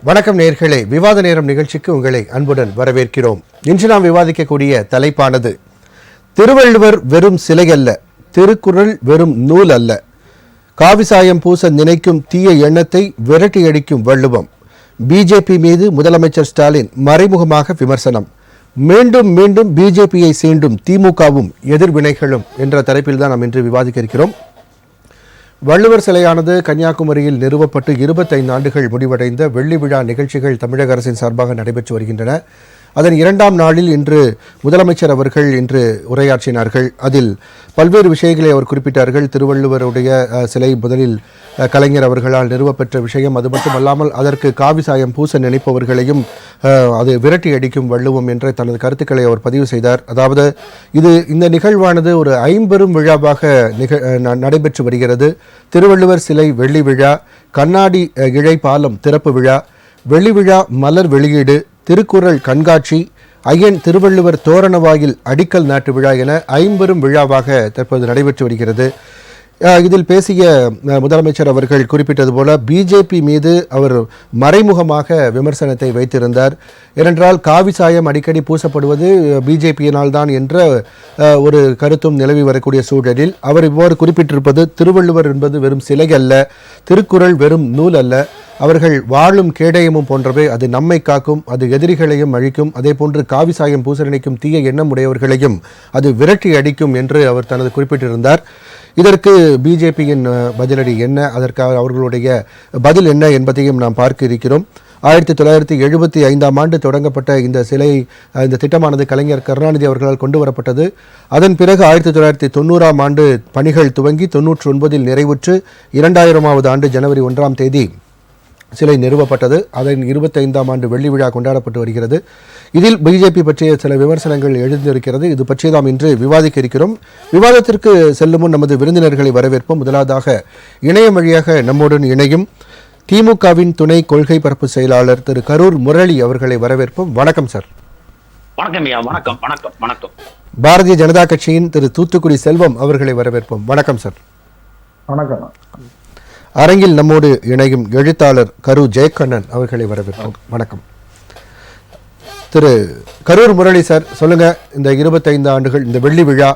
வணக்கம் நேயர்களே, விவாத நேரம் நிகழ்ச்சிக்கு உங்களை அன்புடன் வரவேற்கிறோம். இன்று நாம் விவாதிக்கக்கூடிய தலைப்பானது திருவள்ளுவர் வெறும் சிலை அல்ல, திருக்குறள் வெறும் நூல் அல்ல, காவிசாயம் பூச நினைக்கும் தீய எண்ணத்தை விரட்டியடிக்கும் வள்ளுவம், பிஜேபி மீது முதலமைச்சர் ஸ்டாலின் மறைமுகமாக விமர்சனம், மீண்டும் மீண்டும் பிஜேபியை சீண்டும் திமுகவும் எதிர்வினைகளும் என்ற தலைப்பில் தான் நாம் இன்று விவாதிக்க இருக்கிறோம். வள்ளுவர் சிலையானது கன்னியாகுமரியில் நிறுவப்பட்டு 25 ஆண்டுகள் முடிவடைந்த வெள்ளி விழா நிகழ்ச்சிகள் தமிழக அரசின் சார்பாக நடைபெற்று வருகின்றன. அதன் 2ஆம் நாளில் இன்று முதலமைச்சர் அவர்கள் இன்று உரையாற்றினார்கள். அதில் பல்வேறு விஷயங்களை அவர் குறிப்பிட்டார்கள். திருவள்ளுவருடைய சிலை முதலில் கலைஞர் அவர்களால் நிறுவப்பெற்ற விஷயம், அது மட்டுமல்லாமல் அதற்கு காவிசாயம் பூச நினைப்பவர்களையும் அது விரட்டி அடிக்கும் வள்ளுவம் என்ற தனது கருத்துக்களை அவர் பதிவு செய்தார். அதாவது இந்த நிகழ்வானது ஒரு ஐம்பெரும் விழாவாக நடைபெற்று வருகிறது. திருவள்ளுவர் சிலை வெள்ளி விழா, கண்ணாடி இழை பாலம் திறப்பு விழா, வெள்ளி விழா மலர் வெளியீடு, திருக்குறள் கண்காட்சி, ஐயன் திருவள்ளுவர் தோரணவாயில் அடிக்கல் நாட்டு விழா என ஐம்பெரும் விழாவாக தற்போது நடைபெற்று வருகிறது. இதில் பேசிய முதலமைச்சர் அவர்கள் குறிப்பிட்டது போல பிஜேபி மீது அவர் மறைமுகமாக விமர்சனத்தை வைத்திருந்தார். ஏனென்றால் காவிசாயம் அடிக்கடி பூசப்படுவது பிஜேபியினால் தான் என்ற ஒரு கருத்தும் நிலவி வரக்கூடிய சூழலில் அவர் இவ்வாறு குறிப்பிட்டிருப்பது, திருவள்ளுவர் என்பது வெறும் சிலை அல்ல, திருக்குறள் வெறும் நூல் அல்ல, அவர்கள் வாழும் கேடயமும் போன்றவை, அது நம்மை காக்கும், அது எதிரிகளையும் அழிக்கும், அதே போன்று காவிசாயம் பூச நினைக்கும் தீய எண்ணம் உடையவர்களையும் அது விரட்டி அடிக்கும் என்று அவர் தனது குறிப்பிட்டிருந்தார். இதற்கு பிஜேபியின் பதிலடி என்ன, அதற்காக அவர்களுடைய பதில் என்ன என்பதையும் நாம் பார்க்க இருக்கிறோம். 1975ஆம் ஆண்டு தொடங்கப்பட்ட இந்த திட்டமானது கலைஞர் கருணாநிதி அவர்களால் கொண்டு வரப்பட்டது. அதன் பிறகு 1990ஆம் ஆண்டு பணிகள் துவங்கி 99இல் நிறைவுற்று 2000ஆவது ஆண்டு ஜனவரி 1ஆம் தேதி சிலை நிறுவப்பட்டது. அதன் 25ஆம் ஆண்டு வெள்ளி விழா கொண்டாடப்பட்டு வருகிறது. இதில் பிஜேபி பற்றிய சில விமர்சனங்கள் எழுந்திருக்கிறது. இது பற்றி நாம் இன்று விவாதிக்க இருக்கிறோம். விவாதத்திற்கு செல்லும் முன் நமது விருந்தினர்களை வரவேற்போம். முதலாவதாக இணையம் வழியாக நம்முடன் இணையும் திமுகவின் துணை கொள்கை பரப்பு செயலாளர் திரு கரூர் முரளி அவர்களை வரவேற்போம். வணக்கம் சார். வணக்கம் ஐயா. வணக்கம் வணக்கம் வணக்கம். பாரதிய ஜனதா கட்சியின் திரு தூத்துக்குடி செல்வம் அவர்களை வரவேற்போம். வணக்கம் சார். வணக்கம். அரங்கில் நம்மோடு இணையும் எழுத்தாளர் கரு ஜெயக்கண்ணன் அவர்களை வரவேற்போம். வணக்கம். திரு கரூர் முரளி சார், சொல்லுங்க, இந்த 25 ஆண்டுகள் இந்த வெள்ளி விழா,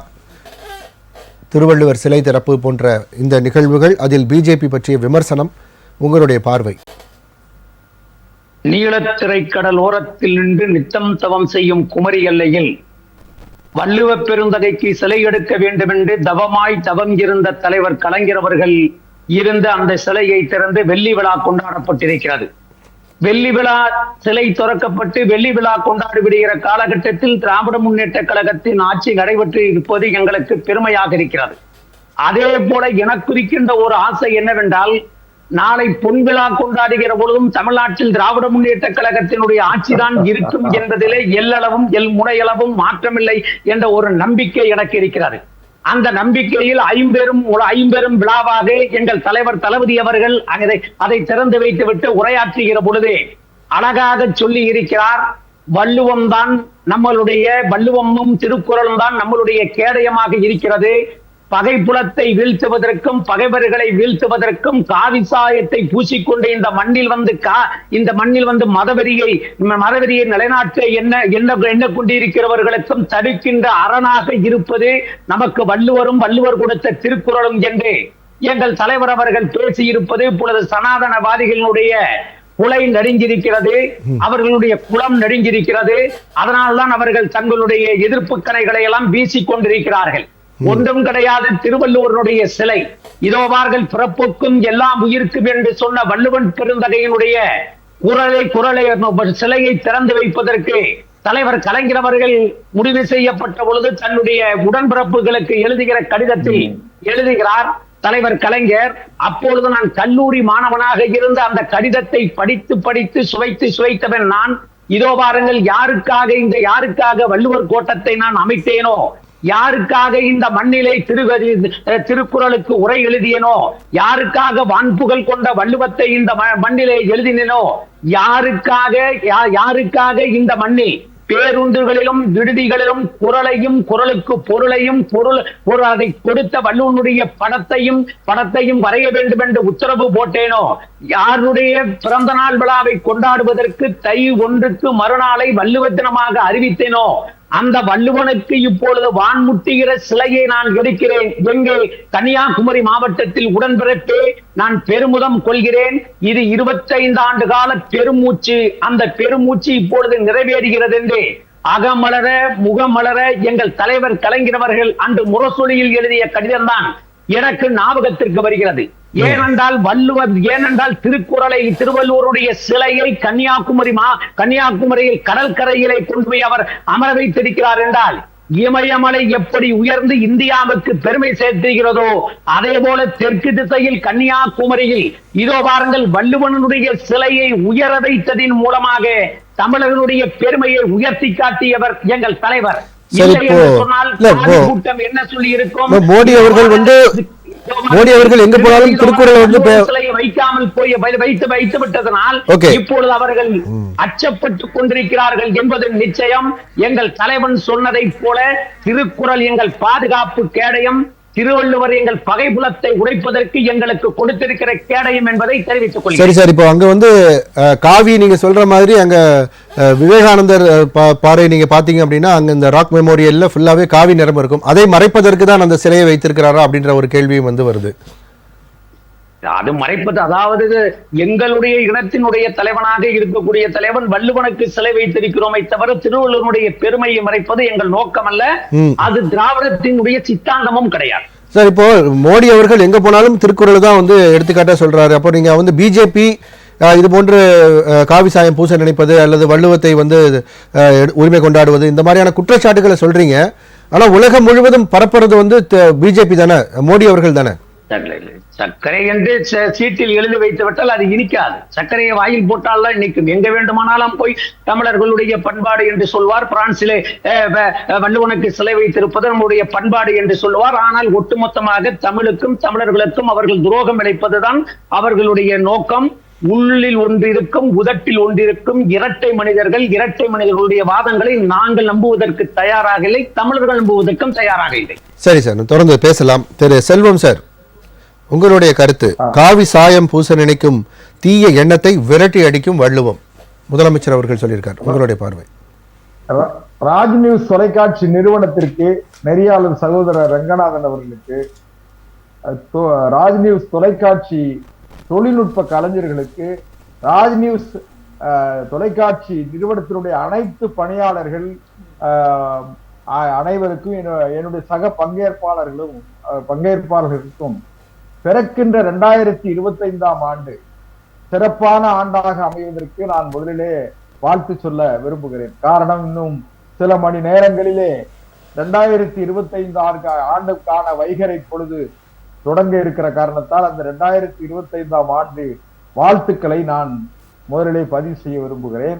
திருவள்ளுவர் சிலை திறப்பு போன்ற இந்த நிகழ்வுகள், அதில் பிஜேபி பற்றிய விமர்சனம், உங்களுடைய பார்வை. நீலத்திரைக்கடல் ஓரத்தில் நின்று நித்தம் தவம் செய்யும் குமரி எல்லையில் வள்ளுவ பெருந்தகைக்கு சிலை எடுக்க வேண்டும் என்று தவமாய் தவம் இருந்த தலைவர் கலைஞர் அவர்கள் இருந்த அந்த சிலையை திறந்து வெள்ளி விழா கொண்டாடப்பட்டிருக்கிறது. வெள்ளி விழா சிலை திறக்கப்பட்டு வெள்ளி விழா கொண்டாடி விடுகிற காலகட்டத்தில் திராவிட முன்னேற்ற கழகத்தின் ஆட்சி நடைபெற்று இருப்பது எங்களுக்கு பெருமையாக இருக்கிறது. அதே போல எனக்கு இருக்கின்ற ஒரு ஆசை என்னவென்றால், நாளை பொன் விழா கொண்டாடுகிற பொழுதும் தமிழ்நாட்டில் திராவிட முன்னேற்ற கழகத்தினுடைய ஆட்சிதான் இருக்கும் என்பதிலே எல்லளவும் முனையளவும் மாற்றமில்லை என்ற ஒரு நம்பிக்கை எனக்கு இருக்கிறது. அந்த நம்பிக்கையில் ஐம்பெரும் விழாவாக எங்கள் தலைவர் தளபதி அவர்கள் அதை திறந்து வைத்துவிட்டு உரையாற்றுகிற பொழுதே அழகாக சொல்லி இருக்கிறார். வள்ளுவமும் திருக்குறளும் தான் நம்மளுடைய கேடயமாக இருக்கிறது. பகைப்புலத்தை வீழ்த்துவதற்கும் பகைவர்களை வீழ்த்துவதற்கும் காவிசாயத்தை பூசிக்கொண்டு இந்த மண்ணில் வந்து மதவெறியை நிலைநாட்ட என்ன கொண்டிருக்கிறவர்களுக்கும் தடுக்கின்ற அரணாக இருப்பது நமக்கு வள்ளுவர் கொடுத்த திருக்குறளும் என்று எங்கள் தலைவர் அவர்கள் பேசியிருப்பது இப்பொழுது சனாதனவாதிகளுடைய குலை நடுங்கியிருக்கிறது, அவர்களுடைய குளம் நடுங்கியிருக்கிறது. அதனால்தான் அவர்கள் தங்களுடைய எதிர்ப்பு கணைகளை எல்லாம் வீசிக் கொண்டிருக்கிறார்கள். ஒன்றும் கிடையாது. திருவள்ளுவருடைய சிலை இதோவார்கள் பிறப்புக்கும் எல்லாம் உயிர்க்கும் என்று சொன்ன வள்ளுவன் பெருந்தகையினுடைய குரலை சிலையை திறந்து வைப்பதற்கு தலைவர் கலைஞர் அவர்கள் முடிவு செய்யப்பட்ட பொழுது தன்னுடைய உடன்பிறப்புகளுக்கு எழுதுகிற கடிதத்தில் எழுதுகிறார் தலைவர் கலைஞர். அப்பொழுது நான் கல்லூரி மாணவனாக இருந்த அந்த கடிதத்தை படித்து சுவைத்தவன் நான். இதோ பாருங்கள், யாருக்காக வள்ளுவர் கோட்டத்தை நான் அமைத்தேனோ, யாருக்காக இந்த மண்ணிலே திருக்குறளுக்கு உரை எழுதியனோ, யாருக்காக வான்புகழ் கொண்ட வள்ளுவத்தை இந்த மண்ணிலே எழுதினோ, யாருக்காக இந்த மண்ணில் பேருந்துகளிலும் விடுதிகளிலும் குரலையும் குரலுக்கு பொருளையும் அதை கொடுத்த வள்ளுவனுடைய படத்தையும் வரைய வேண்டும் என்று உத்தரவு போட்டேனோ, யாருடைய பிறந்த நாள் விழாவை கொண்டாடுவதற்கு தை 1க்கு மறுநாளை வள்ளுவ தினமாக அறிவித்தேனோ, அந்த வள்ளுவனுக்கு இப்பொழுது வான்முட்டுகிற சிலையை நான் எடுக்கிறேன். எங்கள் கன்னியாகுமரி மாவட்டத்தில் உடன்பிறப்பே நான் பெருமிதம் கொள்கிறேன். இது 25 ஆண்டு கால பெருமூச்சு. அந்த பெருமூச்சு இப்பொழுது நிறைவேறுகிறது என்று அகமலர முகமலர எங்கள் தலைவர் கலைஞர் அவர்கள் அன்று முரசொலியில் எழுதிய கடிதம் தான் எனக்கு ஞாபகத்திற்கு வருகிறது. ஏனென்றால் திருக்குறளை, திருவள்ளுவருடைய சிலையை கன்னியாகுமரியில் கடற்கரையிலே கொண்டு போய் அவர் அமர வைத்திருக்கிறார் என்றால், இமயமலை எப்படி உயர்ந்து இந்தியாவுக்கு பெருமை சேர்த்திருக்கிறதோ அதே போல தெற்கு திசையில் கன்னியாகுமரியில் இதோ பாருங்கள், வள்ளுவனுடைய சிலையை உயர வைத்ததின் மூலமாக தமிழர்களுடைய பெருமையை உயர்த்தி காட்டியவர் எங்கள் தலைவர். கூட்டம் என்ன சொல்லி இருக்கும், மோடி அவர்கள் எங்க போனாலும் திருக்குறளை வைக்காமல் போய் வைத்து விட்டதனால் இப்பொழுது அவர்கள் அச்சப்பட்டு கொண்டிருக்கிறார்கள் என்பது நிச்சயம். எங்கள் தலைவன் சொன்னதை போல திருக்குறள் எங்கள் பாதுகாப்பு கேடயம், திருவள்ளுவர் எங்கள் பகைப்புலத்தை உடைப்பதற்கு எங்களுக்கு கொடுத்திருக்கிற கேடயம் என்பதை தெரிவித்துக் கொள்கிறேன். சரி சார், இப்போ அங்க காவி நீங்க சொல்ற மாதிரி அங்க விவேகானந்தர் பாறை நீங்க பாத்தீங்க அப்படின்னா அங்க இந்த ராக் மெமோரியல்ல ஃபுல்லாவே காவி நிறம் இருக்கும். அதை மறைப்பதற்கு தான் அந்த சிலையை வைத்திருக்கிறாரா அப்படின்ற ஒரு கேள்வியும் வருது. அது மறைப்பது, அதாவது எங்களுடைய இனத்தினுடைய தலைவனாக இருக்கக்கூடிய தலைவன் வள்ளுவனுக்கு சிலை வைத்திருக்கிறோமை தவிர திருவள்ளுவனுடைய பெருமையை மறைப்பது எங்கள் நோக்கம் அல்ல. அது திராவிடத்தினுடைய சித்தாந்தமும் கிடையாது. சார், இப்போ மோடி அவர்கள் எங்க போனாலும் திருக்குறள் தான் எடுத்துக்காட்டா சொல்றாரு. அப்போ நீங்க பிஜேபி இது போன்று காவி சாயம் பூச நினைப்பது அல்லது வள்ளுவத்தை உரிமை கொண்டாடுவது இந்த மாதிரியான குற்றச்சாட்டுகளை சொல்றீங்க. ஆனா உலகம் முழுவதும் பரப்புறது பிஜேபி தானே, மோடி அவர்கள் தானே. சர்க்கரை என்று சீட்டில் எழுதி வைத்து விட்டால் அது இனிக்காது. சர்க்கரையை வாயில் போட்டால் தான் இனிக்கும். எங்க வேண்டுமானாலும் போய் தமிழர்களுடைய பண்பாடு என்று சொல்வார். பிரான்சிலே வள்ளுவனுக்கு சிலை வைத்திருப்பது நம்முடைய பண்பாடு என்று சொல்வார். ஆனால் ஒட்டுமொத்தமாக தமிழுக்கும் தமிழர்களுக்கும் அவர்கள் துரோகம் இழைப்பதுதான் அவர்களுடைய நோக்கம். உள்ளில் ஒன்றிருக்கும், உதட்டில் ஒன்றிருக்கும் இரட்டை மனிதர்களுடைய வாதங்களை நாங்கள் நம்புவதற்கு தயாராக இல்லை, தமிழர்கள் நம்புவதற்கும் தயாராக இல்லை. சரி சார், தொடர்ந்து பேசலாம். திரு செல்வம் சார், உங்களுடைய கருத்து. காவி சாயம் பூச நினைக்கும் தீய எண்ணத்தை விரட்டி அடிக்கும் வள்ளுவம், முதலமைச்சர் அவர்கள் சொல்லியிருக்கார். உங்களுடைய பார்வை. ராஜ் நியூஸ் தொலைக்காட்சி நிறுவனத்திற்கு, நெறியாளர் சகோதரர் ரங்கநாதன் அவர்களுக்கு, ராஜ் நியூஸ் தொலைக்காட்சி தொழில்நுட்ப கலைஞர்களுக்கு, ராஜ் நியூஸ் தொலைக்காட்சி நிறுவனத்தினுடைய அனைத்து பணியாளர்கள் அனைவருக்கும், என்னுடைய சக பங்கேற்பாளர்களுக்கும் பிறக்கின்ற 2025ஆம் ஆண்டு சிறப்பான ஆண்டாக அமைவதற்கு நான் முதலிலே வாழ்த்து சொல்ல விரும்புகிறேன். காரணம், இன்னும் சில மணி நேரங்களிலே 2025 ஆண்டுக்கான வைகறை பொழுது தொடங்க இருக்கிற காரணத்தால் அந்த 2025ஆம் ஆண்டு வாழ்த்துக்களை நான் முதலிலே பதிவு செய்ய விரும்புகிறேன்.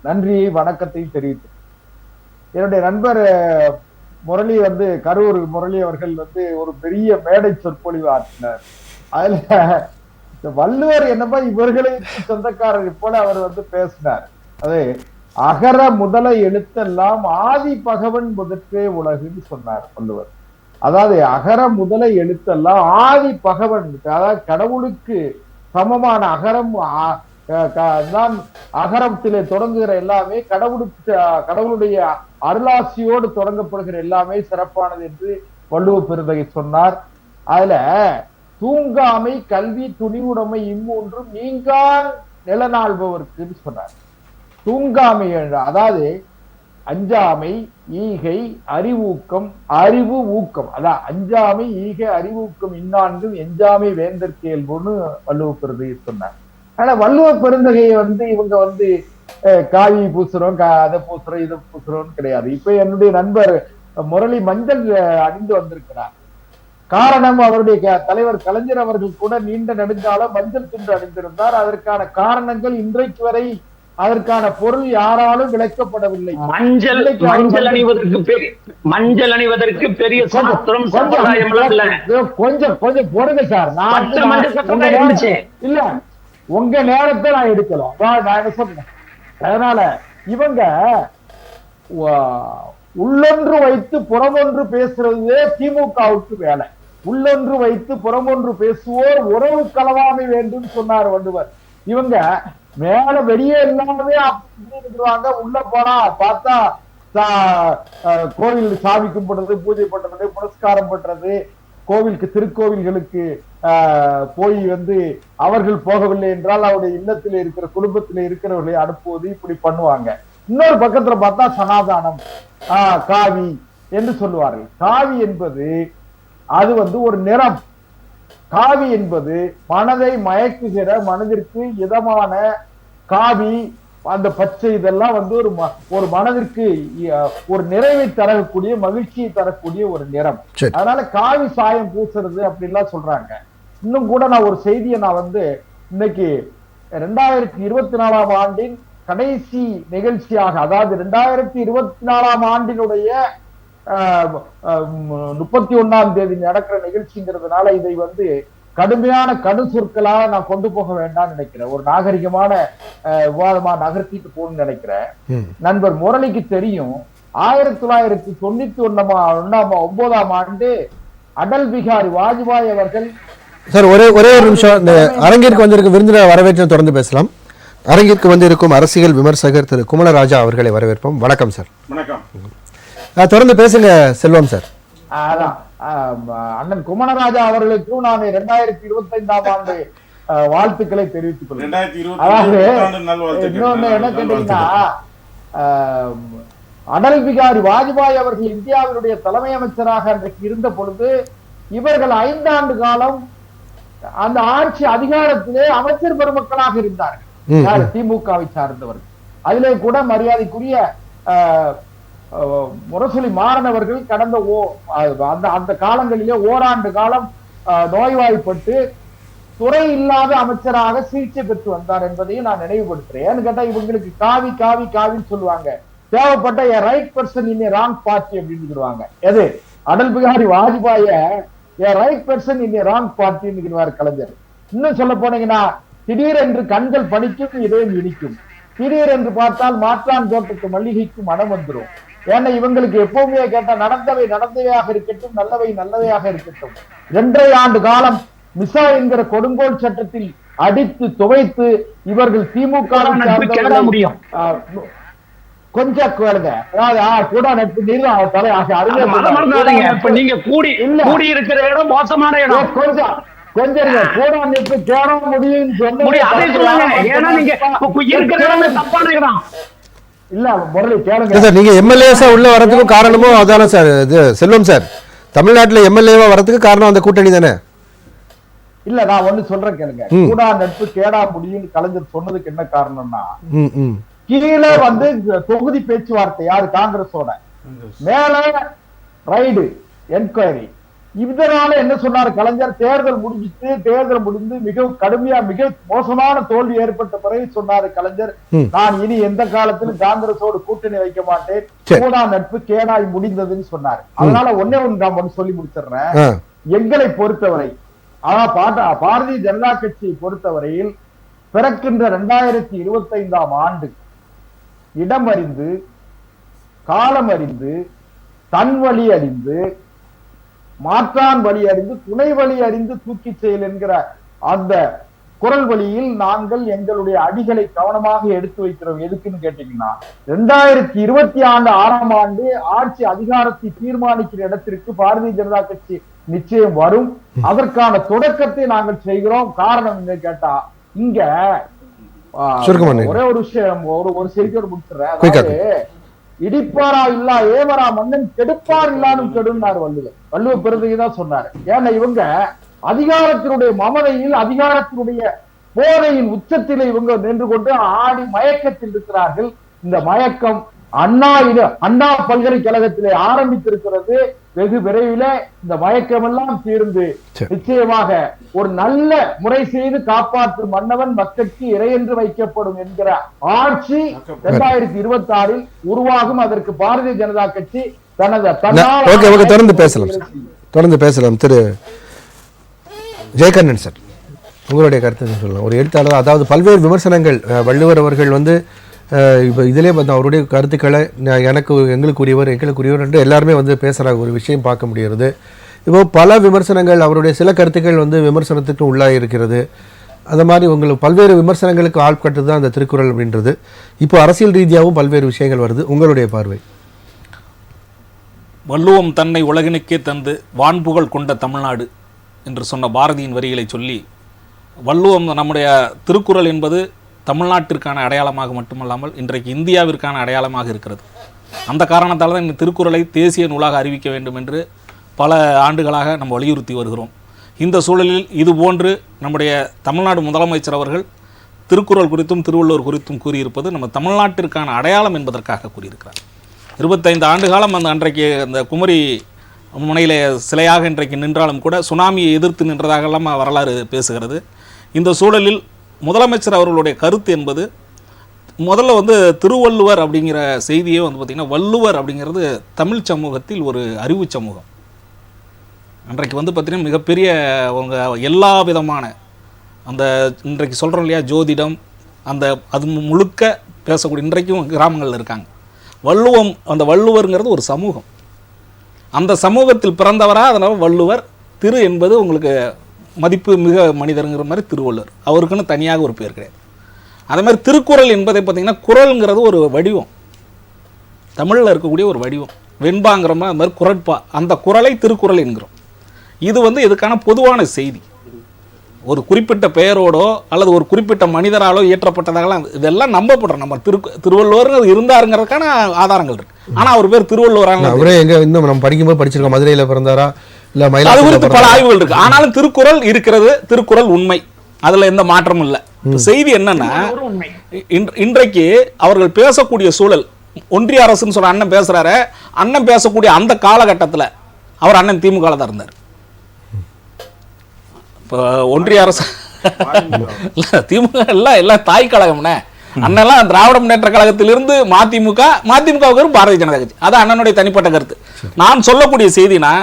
நன்றியை வணக்கத்தையும் தெரிவித்து, என்னுடைய நண்பர் முரளி கரூர் முரளி அவர்கள் ஒரு பெரிய மேடை சொற்பொழிவு ஆற்றினார். அதுல வள்ளுவர் என்னப்பா இவர்களுக்கு சொந்தக்காரர் போல அவர் பேசினார். அது அகர முதல எழுத்தெல்லாம் ஆதி பகவன் முதற்றே உலகுன்னு சொன்னார் வள்ளுவர். அதாவது அகர முதல எழுத்தெல்லாம் ஆதி பகவன், அதாவது கடவுளுக்கு சமமான அகரம் தான். அகரத்திலே தொடங்குகிற எல்லாமே கடவுளுடைய அருளாசியோடு தொடங்கப்படுகிற எல்லாமே சிறப்பானது என்று வள்ளுவ பெருந்தகை சொன்னார். அதுல தூங்காமை கல்வி துணிவுடைமை இம்மூன்றும் நீங்கான் நிலநாள்பவர்க்கு சொன்னார். தூங்காமை அதாவது அஞ்சாமை, ஈகை, அறிவூக்கம், அறிவு ஊக்கம். அதான் அஞ்சாமை, ஈகை, அறிவூக்கம் இந்நான்கும் எஞ்சாமை வேந்தற்கு இயல்புன்னு வள்ளுவ பெருந்தகை சொன்னார். ஆனா வள்ளுவ பெருந்தகையை இவங்க காவி பூசுறோம், அதை பூசுறோம், இதை பூசுறோம்னு கிடையாது. இப்ப என்னுடைய நண்பர் முரளி மஞ்சள் அணிந்து வந்திருக்கிறார். காரணம், அவருடைய தலைவர் கலைஞர் அவர்கள் கூட நீண்ட நெடுங்காலம் மஞ்சள் துண்டு அணிந்திருந்தார். அதற்கான காரணங்கள் இன்றைக்கு வரை அதற்கான பொருள் யாராலும் விளக்கப்படவில்லை. மஞ்சள் அணிவதற்கு பெரிய சாஸ்திரம் சம்பிரதாயம் கொஞ்சம் பொறுங்க சார். இல்ல, உங்க நேரத்தை நான் எடுக்கலாம். அதனால இவங்க உள்ளொன்று வைத்து புறமொன்று பேசுறதே திமுகவுக்கு வேலை. உள்ளொன்று வைத்து புறமொன்று பேசுவோர் உறவு களவாமை வேண்டும் சொன்னார் வள்ளுவர். இவங்க மேல வெளியே எல்லாமே அப்படிவாங்க, உள்ள போனா பார்த்தா கோவில் சாமி கும்பிடுறது, பூஜை பண்றது, புரஸ்காரம் பண்றது, கோவிலுக்கு திருக்கோவில்களுக்கு போய் அவர்கள் போகவில்லை என்றால் அவருடைய இல்லத்தில் இருக்கிற குடும்பத்தில் இருக்கிறவர்களை அனுப்புவது, இப்படி பண்ணுவாங்க. இன்னொரு பக்கத்துல பார்த்தா சனாதானம், காவி என்று சொல்லுவார்கள். காவி என்பது அது ஒரு நிறம். காவி என்பது மனதை மயக்குகிற, மனதிற்கு இதமான காவி, அந்த பச்சை, இதெல்லாம் ஒரு மனதிற்கு ஒரு நிறைவை தரக்கூடிய, மகிழ்ச்சியை தரக்கூடிய ஒரு நிறம். அதனால காவி சாயம் பூசுறது அப்படின்லாம் சொல்றாங்க. இன்னும் கூட நான் ஒரு செய்தியை இன்னைக்கு 2024 ஆண்டின் கடைசி நிகழ்ச்சியாக, அதாவது 2024 ஆண்டினுடைய 31ஆம் தேதி நடக்கிற நிகழ்ச்சிங்கிறதுனால இதை கடுமையான கடு சொற்களாக நான் கொண்டு போக வேண்டாம் நினைக்கிறேன். ஒரு நாகரிகமான விவாதமா நகர்த்திட்டு போகணும்னு நினைக்கிறேன். நண்பர் முரளிக்கு தெரியும், 1999ஆம் ஆண்டு அடல் பிகாரி வாஜ்பாய் அவர்கள். சார் ஒரே ஒரு நிமிஷம், இந்த அரங்கிற்கு வந்திருக்கும் விருந்தினர் வரவேற்று தொடர்ந்து பேசலாம். அரங்கிற்கு வந்திருக்கும் அரசியல் விமர்சகர் திரு குமரராஜா அவர்களை வரவேற்போம். வணக்கம் சார். வணக்கம். தொடர்ந்து பேசுங்க செல்வம் சார். அதான் அண்ணன் குமரராஜா அவர்களுக்கும் நான் 2025ஆம் ஆண்டு வாழ்த்துக்களை தெரிவித்துக் கொள்கிறேன். அதாவது இன்னொன்னு என்ன கேட்டீங்கன்னா, அடல் பிகாரி வாஜ்பாய் அவர்கள் இந்தியாவினுடைய தலைமை அமைச்சராக அன்றைக்கு இருந்த பொழுது இவர்கள் 5 ஆண்டு காலம் அந்த ஆட்சி அதிகாரத்திலே அமைச்சர் பெருமக்களாக இருந்தார்கள், திமுகவை சார்ந்தவர்கள். அதிலே கூட மரியாதைக்குரிய முரசொலி மாறனவர்கள் கடந்த அந்த காலங்களிலே ஓராண்டு காலம் நோய்வாய்ப்பட்டு துறை இல்லாத அமைச்சராக சிகிச்சை பெற்று வந்தார் என்பதையும் நான் நினைவுபடுத்துறேன். ஏன்னு கேட்டா இவங்களுக்கு காவி காவி காவின்னு சொல்லுவாங்க, தேவைப்பட்ட right person in wrong party அப்படின்னு சொல்லுவாங்க. எது Atal Bihari Vajpayee right person in wrong party Kalaignar. இன்னும் சொல்ல போனீங்கன்னா, திடீரென்று கண்கள் பணிக்கும், இதயம் இனிக்கும். திடீரென்று பார்த்தால் மாற்றான் தோட்டத்து மல்லிகைக்கு மனம் வந்துடும். ஏன்னா இவங்களுக்கு எப்பவுமே கேட்டா நடந்தவை நடந்தவையாக இருக்கட்டும், நல்லவை நல்லவையாக இருக்கட்டும். 2.5 ஆண்டு காலம் மிசா என்கிற கொடுங்கோல் சட்டத்தில் அடித்து துவைத்து இவர்கள் திமுக முடியும். கொஞ்சம் கேளுங்க, அதாவது கூட நட்பு நீங்க கூடி இருக்கிற இடம் மோசமான இடம். கொஞ்சம் கூட நட்பு தேட முடியும் இல்ல. முரளி கேளுங்க சார், நீங்க எம்எல்ஏஸா உள்ள வரதுக்கும் காரணமும் அதானே சார். இது செல்வம் சார், தமிழ்நாட்டுல எம்எல்ஏவா வரதுக்கு காரணம் அந்த கூட்டணி தானே? இல்ல, நான் ஒண்ணு சொல்றேன் கேளுங்க. கூடா நட்பு கேடா முடியும் கலைஞர் சொன்னதுக்கு என்ன காரணம்னா, கீழே தொகுதி பேச்சுவார்த்தை யாரு காங்கிரஸோட, மேல ரைடு என்கொயரி. இதனால என்ன சொன்னார் கலைஞர், தேர்தல் முடிந்து மிக கடுமையா மிக மோசமான தோல்வி ஏற்பட்ட பிறகு சொன்னாரு கலைஞர், நான் இனி எந்த காலத்திலும் காங்கிரஸோடு கூட்டணி வைக்க மாட்டேன், கூடா நட்பு கேடாய் முடிந்ததுன்னு சொன்னாரு. அதனால ஒன்னே நான் சொல்லி முடிச்சிடுறேன். எங்களை பொறுத்தவரை, பாரதிய ஜனதா கட்சியை பொறுத்தவரையில் பிறக்கின்ற 2025ஆம் ஆண்டு இடம் அறிந்து, காலம் அறிந்து, தன் வழி அறிந்து, மாற்றான் வழி அறிந்து, துணை வழி அறிந்து தூக்கி செயல் என்கிற அந்த குரல் வழியில் நாங்கள் எங்களுடைய அடிகளை கவனமாக எடுத்து வைக்கிறோம். எதுக்குன்னு கேட்டீங்கன்னா, 2026ஆம் ஆண்டு ஆட்சி அதிகாரத்தை தீர்மானிக்கிற இடத்திற்கு பாரதிய ஜனதா கட்சி நிச்சயம் வரும். அதற்கான தொடக்கத்தை நாங்கள் செய்கிறோம். காரணம் என்ன கேட்டா, இங்க ஒரே ஒரு விஷயம், ஒரு செய்தியோடு முடிச்சுறேன். அதாவது இடிப்பாரா இல்லா ஏவரா மன்னன் கெடுப்பார் இல்லாலும் கெடுனார் வள்ளுவர். வள்ளுவர் பிறகுதான் சொன்னாரு. ஏன்னா இவங்க அதிகாரத்தினுடைய மமதையில், அதிகாரத்தினுடைய போதையின் உச்சத்திலே இவங்க நின்று கொண்டு ஆடி மயக்கத்தில் இருக்கிறார்கள். இந்த மயக்கம் அண்ணா பல்கலைக்கழகத்திலே ஆரம்பித்திருக்கிறது. வெகு விரைவில் இந்த மயக்கம் எல்லாம் தீர்ந்து நிச்சயமாக ஒரு நல்ல முறை செய்து காப்பாற்றும் மன்னவன் மக்களுக்கு இறை என்று வைக்கப்படும் என்கிற ஆட்சி 2026இல் உருவாகும். அதற்கு பாரதிய ஜனதா கட்சி தனது தொடர்ந்து பேசலாம். திரு ஜெயகண்ணன் சார், உங்களுடைய கருத்து சொல்லலாம். ஒரு எழுத்தாளர், அதாவது பல்வேறு விமர்சனங்கள், வள்ளுவர் அவர்கள் இப்போ இதிலே வந்து அவருடைய கருத்துக்களை எங்களுக்குரியவர் என்று எல்லாருமே வந்து பேசுகிறாங்க. ஒரு விஷயம் பார்க்க முடிகிறது. இப்போ பல விமர்சனங்கள், அவருடைய சில கருத்துக்கள் வந்து விமர்சனத்துக்கு உள்ளாக இருக்கிறது. அந்த மாதிரி உங்களுக்கு பல்வேறு விமர்சனங்களுக்கு ஆட்கட்டு தான் அந்த திருக்குறள் அப்படின்றது. இப்போ அரசியல் ரீதியாகவும் பல்வேறு விஷயங்கள் வருது. உங்களுடைய பார்வை? வள்ளுவம் தன்னை உலகினுக்கே தந்து வான்புகழ் கொண்ட தமிழ்நாடு என்று சொன்ன பாரதியின் வரிகளை சொல்லி, வள்ளுவம் நம்முடைய திருக்குறள் என்பது தமிழ்நாட்டிற்கான அடையாளமாக மட்டுமல்லாமல் இன்றைக்கு இந்தியாவிற்கான அடையாளமாக இருக்கிறது. அந்த காரணத்தால் தான் இந்த திருக்குறளை தேசிய நூலாக அறிவிக்க வேண்டும் என்று பல ஆண்டுகளாக நம்ம வலியுறுத்தி வருகிறோம். இந்த சூழலில் இதுபோன்று நம்முடைய தமிழ்நாடு முதலமைச்சர் அவர்கள் திருக்குறள் குறித்தும் திருவள்ளுவர் குறித்தும் கூறியிருப்பது நம்ம தமிழ்நாட்டிற்கான அடையாளம் என்பதற்காக கூறியிருக்கிறார். 25 ஆண்டு காலம் அன்றைக்கு அந்த குமரி முனையிலே சிலையாக இன்றைக்கு நின்றாலும் கூட சுனாமியை எதிர்த்து நின்றதாகலாம் வரலாறு பேசுகிறது. இந்த சூழலில் முதலமைச்சர் அவர்களுடைய கருத்து என்பது முதல்ல வந்து திருவள்ளுவர் அப்படிங்கிற செய்தியே வந்து பார்த்திங்கன்னா, வள்ளுவர் அப்படிங்கிறது தமிழ் சமூகத்தில் ஒரு அறிவு சமூகம். அன்றைக்கு வந்து பார்த்திங்கன்னா மிகப்பெரிய அவங்க எல்லா விதமான அந்த இன்றைக்கு சொல்கிறோம் இல்லையா ஜோதிடம், அந்த அது முழுக்க பேசக்கூடிய இன்றைக்கும் கிராமங்களில் இருக்காங்க. வள்ளுவம், அந்த வள்ளுவருங்கிறது ஒரு சமூகம். அந்த சமூகத்தில் பிறந்தவராக அதனால் வள்ளுவர். திரு என்பது உங்களுக்கு மதிப்பு மிக மனிதருங்கிற மாதிரி திருவள்ளுவர், அவருக்குன்னு தனியாக ஒரு பேர் கிடையாது. அதே மாதிரி திருக்குறள் என்பதை பார்த்திங்கன்னா, குறள்ங்கிறது ஒரு வடிவம், தமிழில் இருக்கக்கூடிய ஒரு வடிவம். வெண்பாங்கிற மாதிரி அது மாதிரி குரட்பா, அந்த குறளை திருக்குறள் என்கிறோம். இது வந்து இதுக்கான பொதுவான செய்தி. ஒரு குறிப்பிட்ட பெயரோடோ அல்லது ஒரு குறிப்பிட்ட மனிதராலோ இயற்றப்பட்டதாகலாம் இதெல்லாம் நம்பப்படுறோம். நம்ம திருவள்ளுவர் இருந்தாருங்கிறதுக்கான ஆதாரங்கள் இருக்கு. ஆனால் அவர் பேர் திருவள்ளுவராக அவரே எங்க இன்னும் நம்ம படிக்கும்போது படிச்சிருக்கோம், மதுரையில் பிறந்தாரா இல்லை அது குறித்து பல ஆய்வுகள் இருக்கு. ஆனாலும் திருக்குறள் இருக்கிறது, திருக்குறள் உண்மை, அதுல எந்த மாற்றமும் இல்லை. செய்தி என்னன்னா, இன்றைக்கு அவர்கள் பேசக்கூடிய சூழல், ஒன்றிய அரசுன்னு சொல்ற அண்ணன் பேசுறாரு, அண்ணன் பேசக்கூடிய அந்த காலகட்டத்தில் அவர் அண்ணன் திமுக தான் இருந்தார். இப்போ ஒன்றிய அரசு திமுக எல்லாம் தாய் கழகம்னே. அண்ணெல்லாம் திராவிட முன்னேற்ற கழகத்திலிருந்து மதிமுகவுக்கு பாரதிய ஜனதா கட்சி. அது அண்ணனுடைய தனிப்பட்ட கருத்து. நான் சொல்லக்கூடிய செய்தினா,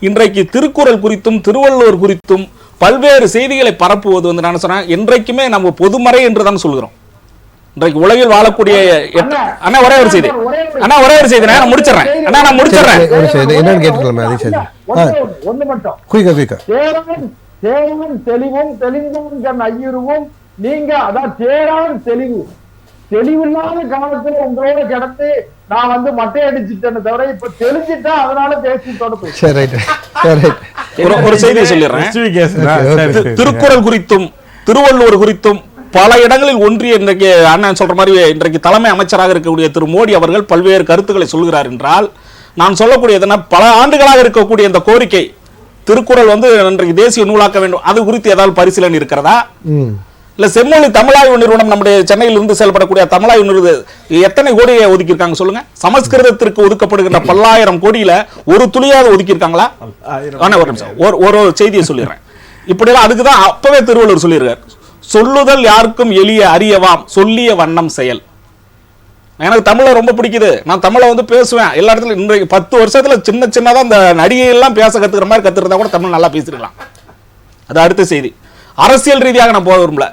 இன்றைக்கு திருக்குறள் குறித்தும் திருவள்ளுவர் குறித்தும் பல்வேறு செய்திகளை பரப்புவது வந்து நான் சொன்னேன், என்றைக்குமே நம்ம பொதுமறை என்று தான் சொல்கிறோம். இன்றைக்கு உலகில் வாழக்கூடிய அண்ணா ஒரே ஒரு செய்தி, ஒரே ஒரு செய்தி நான் முடிச்சிடறேன். என்னன்னு கேட்டுக்கலாமே, அதே செய்தி ஒண்ணு மட்டும். தேவன் தெளிவும் தெளிந்தவன் ஐயருவும் நீங்க அதான் தேரான் தெளிவு. தெளிவில்லாத காலத்துல உங்களோட கிடந்து நான் வந்து மட்டை அடிச்சுட்டேன்னு தவிர இப்ப தெளிஞ்சிட்டா அதனால பேசிட்டோட ஒரு செய்தியை சொல்லிடுறேன். திருக்குறள் குறித்தும் திருவள்ளுவர் குறித்தும் பல இடங்களில் ஒன்றிய இன்றைக்கு அண்ணன் சொல்ற மாதிரி இன்றைக்கு தலைமை அமைச்சராக இருக்கக்கூடிய திரு மோடி அவர்கள் பல்வேறு கருத்துக்களை சொல்கிறார் என்றால், நான் சொல்லக்கூடியதுன்னா பல ஆண்டுகளாக இருக்கக்கூடிய இந்த கோரிக்கை திருக்குறள் வந்து இன்றைக்கு தேசிய நூலாக்க வேண்டும், அது குறித்து ஏதாவது பரிசீலனை இருக்கிறதா? இல்ல செம்மொழி தமிழாய்வு நிறுவனம் நம்முடைய சென்னையில் இருந்து செயல்படக்கூடிய தமிழாய்வு நிறுவனம் எத்தனை கோடியை ஒதுக்கி இருக்காங்க சொல்லுங்க? சமஸ்கிருதத்திற்கு ஒதுக்கப்படுகின்ற 10,000 கோடியில ஒரு துளியாவது ஒதுக்கி இருக்காங்களா? ஒரு நிமிஷம், ஒரு செய்தியை சொல்லிடுறேன். இப்படிலாம் அதுக்குதான் அப்பவே திருவள்ளுவர் சொல்லியிருக்கார், சொல்லுதல் யாருக்கும் எளிய அறியவாம் சொல்லிய வண்ணம் செயல். எனக்கு தமிழை ரொம்ப பிடிக்குது, நான் தமிழை வந்து பேசுவேன் எல்லா இடத்துலையும். இன்றைக்கு 10 வருஷத்துல சின்னதா இந்த நடிகை எல்லாம் பேச கத்துக்கிற மாதிரி கத்துக்கிறதா கூட தமிழ் நல்லா பேசிருக்கலாம். அது அடுத்த செய்தி. அரசியல் ரீதியாக நான் போக விரும்பல.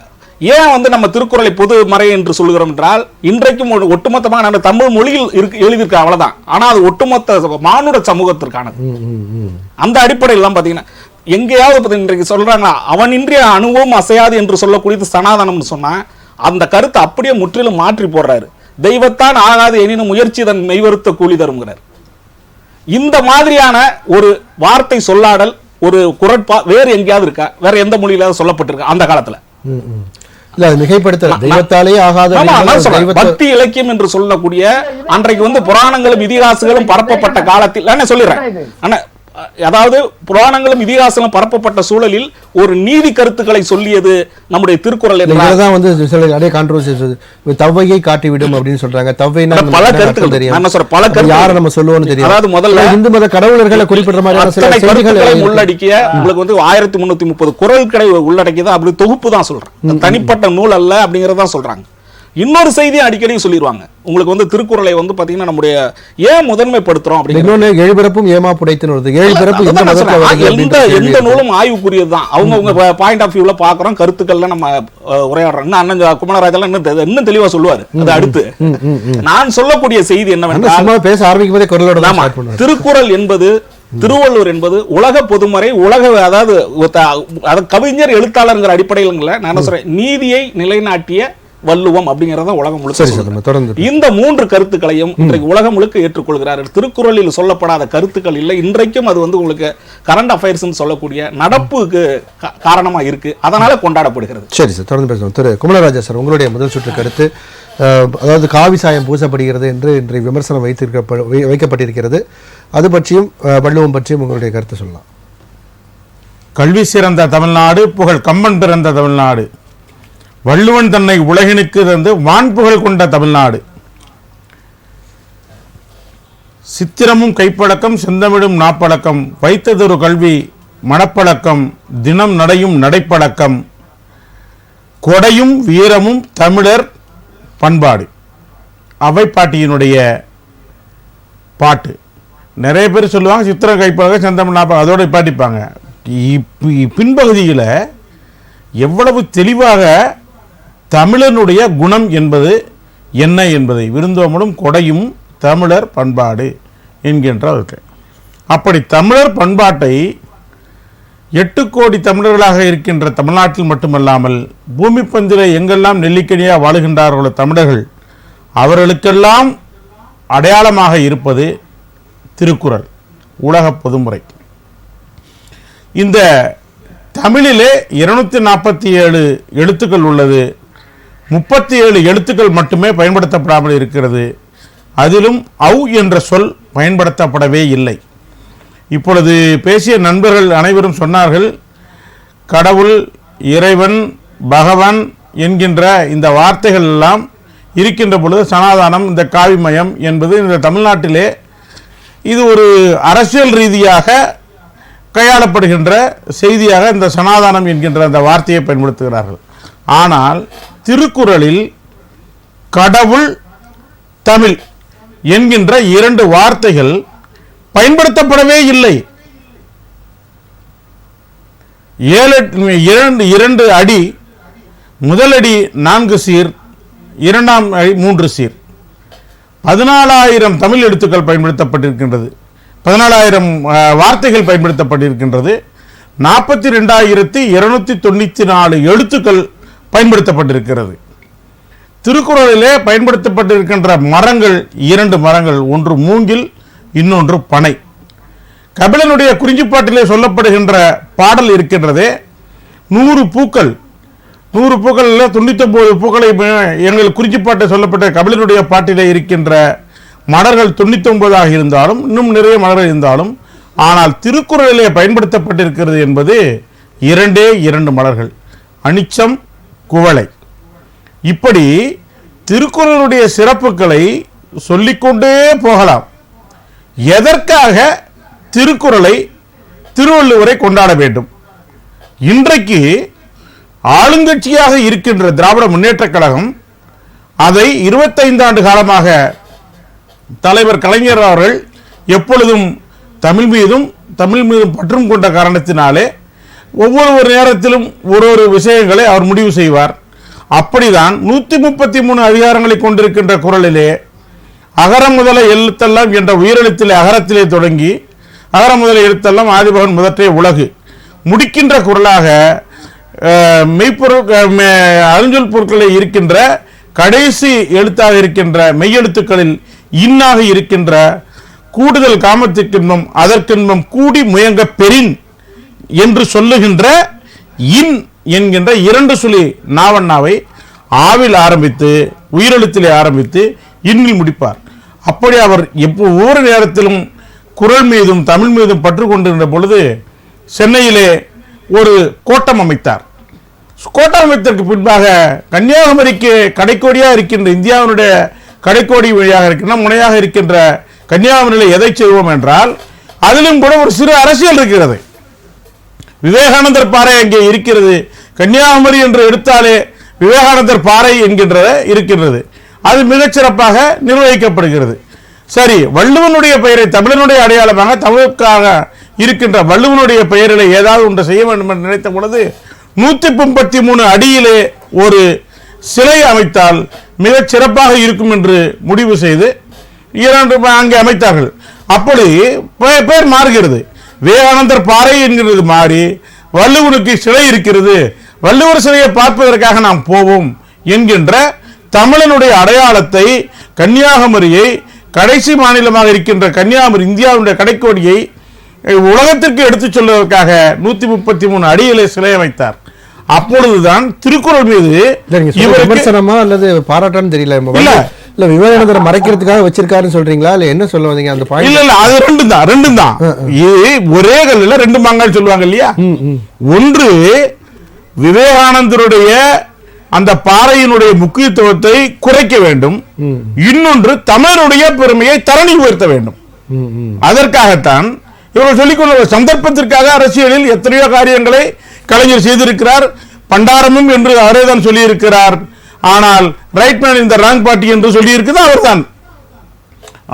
ஏன் வந்து நம்ம திருக்குறளை பொது மறை என்று சொல்கிறோம் என்றால், இன்றைக்கும் ஒட்டுமொத்தமாக நம்ம தமிழ் மொழியில் எழுதியிருக்க அவ்வளவுதான். ஆனா அது ஒட்டுமொத்த மானுட சமூகத்திற்கானது. அந்த அடிப்படையில் தான் பாத்தீங்கன்னா எங்கேயாவது இன்றைக்கு சொல்றாங்க அவனின்றிய அணுவும் அசையாது என்று சொல்லக்கூடியது சனாதனம்னு சொன்னா, அந்த கருத்தை அப்படியே முற்றிலும் மாற்றி போடுறாரு. தெய்வத்தான் ஆகாது எனினும் முயற்சி தன் மெய்வருத்த கூலி தருங்கிறார். இந்த மாதிரியான ஒரு வார்த்தை சொல்லாடல், ஒரு குரட்பா வேறு எங்கேயாவது இருக்கா? வேற எந்த மொழியில சொல்லப்பட்டிருக்கா அந்த காலத்துல? பக்தி இலக்கியம் என்று சொல்லக்கூடிய அன்றைக்கு வந்து புராணங்களும் இதிகாசங்களும் பரப்பப்பட்ட காலத்தில் சொல்லிடுறேன். அதாவது புராணங்களும் இதிகாசங்களும் பரப்பப்பட்ட சூழலில் ஒரு நீதி கருத்துக்களை சொல்லியது நம்முடைய திருக்குறள். தவ்வையை காட்டிவிடும் அப்படின்னு சொல்றாங்க. தவ்வைனா பல கருத்துக்கள் தெரியும், பல கருத்து நம்ம சொல்லுவோம்னு தெரியும். அதாவது முதல்ல இந்து மத கடவுளர்களை குறிப்பிட்ட மாதிரி உள்ளடக்கிய உங்களுக்கு வந்து 1330 குறள்களை உள்ளடக்கியது. அப்படி தொகுப்பு தான் சொல்றேன், தனிப்பட்ட நூல் அல்ல அப்படிங்கறதான் சொல்றாங்க. இன்னொரு செய்தியை அடிக்கடி சொல்லிடுவாங்க. உங்களுக்கு வந்து திருக்குறளை வந்து பாத்தீங்கன்னா நம்முடைய ஏன் முதன்மைப்படுத்துறோம் அப்படின்னா, எழுபிறப்பும் ஏமா புடைத்துன்னு எந்த நூலும் ஆய்வுக்குரியதுதான். அவங்க பாயிண்ட் ஆஃப் வியூல பாக்குறோம், கருத்துக்கள்ல நம்ம உரையாடுறோம். அண்ணன் குமரராஜெல்லாம் இன்னும் தெளிவா சொல்லுவாரு. அது அடுத்து நான் சொல்லக்கூடிய செய்தி என்னவென்றால், பேச ஆரம்பிக்கும் குரலோட திருக்குறள் என்பது, திருவள்ளுவர் என்பது உலக பொதுமறை, அதாவது கவிஞர் எழுத்தாளர் அடிப்படையில் நான் என்ன சொல்றேன், நீதியை நிலைநாட்டிய வள்ளுவம் அப்படிங்கறத உலகம் முழுக்க. இந்த 3 கருத்துக்களையும் இன்றைக்கு உலகம் முழுக்க ஏற்றுக்கொள்கிறார்கள். திருக்குறளில் சொல்லப்படாத கருத்துக்கள் இல்லை. இன்றைக்கும் அது வந்து உங்களுக்கு கரண்ட் அஃபேர்ஸ் சொல்லக்கூடிய நடப்புக்கு காரணமா இருக்கு, அதனால கொண்டாடப்படுகிறது. சரி சார், தொடர்ந்து பேசுவோம். திரு குமரராஜா சார், உங்களுடைய முதல் சுற்று கருத்து, அதாவது காவி சாயம் பூசப்படுகிறது என்று இன்றைய விமர்சனம் வைக்கப்பட்டிருக்கிறது, அது பற்றியும் வள்ளுவம் பற்றியும் உங்களுடைய கருத்து சொல்லலாம். கல்வி சிறந்த தமிழ்நாடு, புகழ் கம்பன் பிறந்த தமிழ்நாடு, வள்ளுவன் தன்னை உலகினுக்கு தந்து வான்புகழ் கொண்ட தமிழ்நாடு, சித்திரமும் கைப்பழக்கம் செந்தமிழும் நாப்பழக்கம், வைத்ததொரு கல்வி மனப்பழக்கம், தினம் நடையும் நடைப்பழக்கம், கொடையும் வீரமும் தமிழர் பண்பாடு. அவைப்பாட்டியினுடைய பாட்டு. நிறைய பேர் சொல்லுவாங்க சித்திரம் கைப்பழக்கம் செந்தமிழ் நாப்பழக்கம், அதோட பாட்டிப்பாங்க. பின்பகுதியில் எவ்வளவு தெளிவாக தமிழனுடைய குணம் என்பது என்ன என்பதை, விருந்தோம்பலும் கொடையும் தமிழர் பண்பாடு என்கின்றார்கள். அப்படி தமிழர் பண்பாட்டை 8 கோடி தமிழர்களாக இருக்கின்ற தமிழ்நாட்டில் மட்டுமல்லாமல் பூமி பந்தில எங்கெல்லாம் நெல்லிக்கனியாக வாழுகின்றார்களோ தமிழர்கள், அவர்களுக்கெல்லாம் அடையாளமாக இருப்பது திருக்குறள், உலக பொதுமுறை. இந்த தமிழிலே 247 எழுத்துக்கள் உள்ளது. 37 எழுத்துக்கள் மட்டுமே பயன்படுத்தப்படாமல் இருக்கிறது. அதிலும் அவ் என்ற சொல் பயன்படுத்தப்படவே இல்லை. இப்பொழுது பேசிய நண்பர்கள் அனைவரும் சொன்னார்கள், கடவுள், இறைவன், பகவான் என்கின்ற இந்த வார்த்தைகள் எல்லாம் இருக்கின்ற பொழுது சனாதானம், இந்த காவிமயம் என்பது இந்த தமிழ்நாட்டிலே இது ஒரு அரசியல் ரீதியாக கையாளப்படுகின்ற செய்தியாக இந்த சனாதானம் என்கின்ற அந்த வார்த்தையை பயன்படுத்துகிறார்கள். ஆனால் திருக்குறளில் கடவுள், தமிழ் என்கின்ற 2 வார்த்தைகள் பயன்படுத்தப்படவே இல்லை. 2 அடி, முதல் அடி 4 சீர், இரண்டாம் அடி 3 சீர், 14,000 தமிழ் எழுத்துக்கள் பயன்படுத்தப்பட்டிருக்கின்றது, 14,000 வார்த்தைகள் பயன்படுத்தப்பட்டிருக்கின்றது, 42,294 எழுத்துக்கள் பயன்படுத்தப்பட்டிருக்கிறது. திருக்குறளிலே பயன்படுத்தப்பட்டிருக்கின்ற மரங்கள் 2 மரங்கள், ஒன்று மூங்கில், இன்னொன்று பனை. கபிலனுடைய குறிஞ்சிப்பாட்டிலே சொல்லப்படுகின்ற பாடல் இருக்கின்றதே, 100 பூக்கள், 100 பூக்களில் 99 பூக்களை எங்கள் குறிஞ்சிப்பாட்டை சொல்லப்பட்ட கபிலனுடைய பாட்டிலே இருக்கின்ற மலர்கள் 99ஆக இருந்தாலும், இன்னும் நிறைய மலர்கள் இருந்தாலும், ஆனால் திருக்குறளிலே பயன்படுத்தப்பட்டிருக்கிறது என்பது 2 மலர்கள், அனிச்சம், குவளை. இப்படி திருக்குறளுடைய சிறப்புகளை சொல்லிக்கொண்டே போகலாம். எதற்காக திருக்குறளை, திருவள்ளுவரை கொண்டாட வேண்டும்? இன்றைக்கு ஆளுங்கட்சியாக இருக்கின்ற திராவிட முன்னேற்றக் கழகம் அதை 25 ஆண்டு காலமாக தலைவர் கலைஞர் அவர்கள் எப்பொழுதும் தமிழ் மீதும் பற்றும் கொண்ட காரணத்தினாலே ஒவ்வொரு நேரத்திலும் ஒரு விஷயங்களை அவர் முடிவு செய்வார். அப்படிதான் 133 அதிகாரங்களை கொண்டிருக்கின்ற குறளிலே அகர முதல எழுத்தெல்லாம் என்ற உயிரெழுத்திலே அகரத்திலே தொடங்கி அகர முதல எழுத்தெல்லாம் ஆதிபகன் முதற்றே உலகு முடிக்கின்ற குறளாக மெய்ப்பொருள் அருஞ்சொல் பொருட்களில் இருக்கின்ற கடைசி எழுத்தாக இருக்கின்ற மெய்யெழுத்துக்களில் இன்னாக இருக்கின்ற கூடுதல் காமத்திற்கின்பம் அதற்கின்பம் கூடி முயங்க பெறின் என்று சொல்லுகின்ற இன் என்கின்ற 2 சுழி நாவண்ணாவை ஆவில் ஆரம்பித்து உயிரெழுத்திலே ஆரம்பித்து இன்னில் முடிப்பார். அப்படி அவர் ஒவ்வொரு நேரத்திலும் குறள் மீதும் தமிழ் மீதும் பற்று கொண்டிருந்த பொழுது சென்னையிலே ஒரு கோட்டம் அமைத்தார். கோட்டம் அமைத்ததற்கு பின்பாக கன்னியாகுமரிக்கு கடைக்கோடியாக இருக்கின்ற இந்தியாவினுடைய கடைக்கோடி வழியாக இருக்கின்ற முனையாக இருக்கின்ற கன்னியாகுமரியில் எதை செய்வோம் என்றால் அதிலும் கூட ஒரு சிறு அரசியல் இருக்கிறது. விவேகானந்தர் பாறை அங்கே இருக்கிறது. கன்னியாகுமரி என்று எடுத்தாலே விவேகானந்தர் பாறை என்கின்ற இருக்கின்றது. அது மிகச்சிறப்பாக நிர்வகிக்கப்படுகிறது. சரி, வள்ளுவனுடைய பெயரை தமிழனுடைய அடையாளமாக தமிழுக்காக இருக்கின்ற வள்ளுவனுடைய பெயரில் ஏதாவது ஒன்று செய்ய வேண்டும் என்று நினைத்த பொழுது 133 அடியிலே ஒரு சிலை அமைத்தால் மிகச் சிறப்பாக இருக்கும் என்று முடிவு செய்து 2 அங்கே அமைத்தார்கள். அப்படி பெயர் மாறுகிறது. விவேகானந்தர் பாறை என்கிறது மாறி வள்ளுவனுக்கு சிலை இருக்கிறது, வள்ளுவர் சிலையை பார்ப்பதற்காக நாம் போவோம் என்கின்ற தமிழனுடைய அடையாளத்தை, கன்னியாகுமரியை, கடைசி மாநிலமாக இருக்கின்ற கன்னியாகுமரி இந்தியாவுடைய கடைக்கோடியை உலகத்திற்கு எடுத்துச் சொல்வதற்காக 133 அடியிலே சிலை அமைத்தார். அப்பொழுதுதான் திருக்குறள் மீது விமர்சனமா அல்லது பாராட்டான்னு தெரியல. இல்ல விவேகானந்தரை மறைக்கிறதுக்காக வச்சிருக்காருன்னு சொல்றீங்களா, இல்ல என்ன சொல்ல வந்தீங்க அந்த பாயிண்ட்? இல்ல அது ரெண்டும் தான். ஒரே கல்லுல 2 மாங்காய் சொல்லுவாங்க இல்லையா. ஒன்று விவேகானந்தருடைய அந்த பாறையினுடைய முக்கியத்துவத்தை குறைக்க வேண்டும், இன்னொன்று தமிழருடைய பெருமையை தரணி உயர்த்த வேண்டும். அதற்காகத்தான் இவர்கள் சொல்லிக்கொள்ள சந்தர்ப்பத்திற்காக அரசியலில் எத்தனையோ காரியங்களை கலைஞர் செய்திருக்கிறார். பண்டாரமும் என்று அவரே தான் சொல்லியிருக்கிறார். ஆனால் ரைட் மேன் இந்த ராங் பார்ட்டி என்று சொல்லியிருக்கிறது அவர்தான்.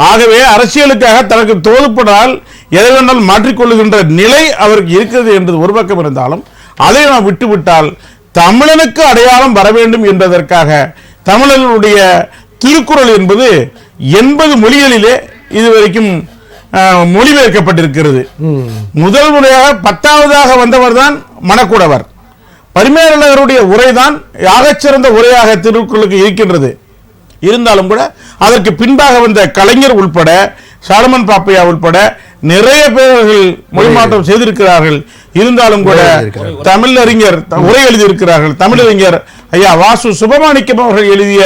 ஆகவே அரசியலுக்காக தனக்கு தோதுப்படால் எதை வேண்டால் மாற்றிக்கொள்ளுகின்ற நிலை அவருக்கு இருக்கிறது என்பது ஒரு பக்கம் இருந்தாலும், அதை நாம் விட்டுவிட்டால் தமிழனுக்கு அடையாளம் வர வேண்டும் என்பதற்காக தமிழர்களுடைய திருக்குறள் என்பது 80 மொழிகளிலே இதுவரைக்கும் மொழிபெயர்க்கப்பட்டிருக்கிறது. முதல் முறையாக 10ஆவதாக வந்தவர் தான் மணக்குடவர். பரிமேலழகருடைய உரைதான் ஆகச்சிறந்த உரையாக திருக்குறளுக்கு இருக்கின்றது. இருந்தாலும் கூட அதற்கு பின்பாக வந்த கலைஞர் உள்பட, சாலமன் பாப்பையா உள்பட நிறைய பேர்கள் மொழிமாற்றம் செய்திருக்கிறார்கள். இருந்தாலும் கூட தமிழறிஞர் உரை எழுதியிருக்கிறார்கள். தமிழறிஞர் ஐயா வாசு சுபமாணிக்கம் அவர்கள் எழுதிய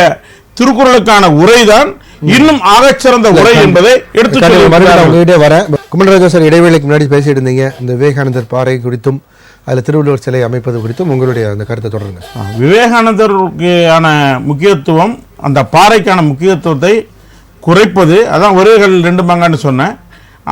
திருக்குறளுக்கான உரைதான் இன்னும் ஆகச்சிறந்த உரை என்பதை எடுத்து வர. குமரராஜா சார், இடைவேளைக்கு முன்னாடி பேசிட்டு இருந்தீங்க இந்த விவேகானந்தர் பாறை குறித்தும் அதில் திருவள்ளுவர் சிலை அமைப்பது குறித்தும் உங்களுடைய அந்த கருத்தை தொடருங்க. விவேகானந்தருக்கான முக்கியத்துவம், அந்த பாறைக்கான முக்கியத்துவத்தை குறைப்பது, அதான் ஒரேகள் 2 மாங்கான்னு சொன்னேன்.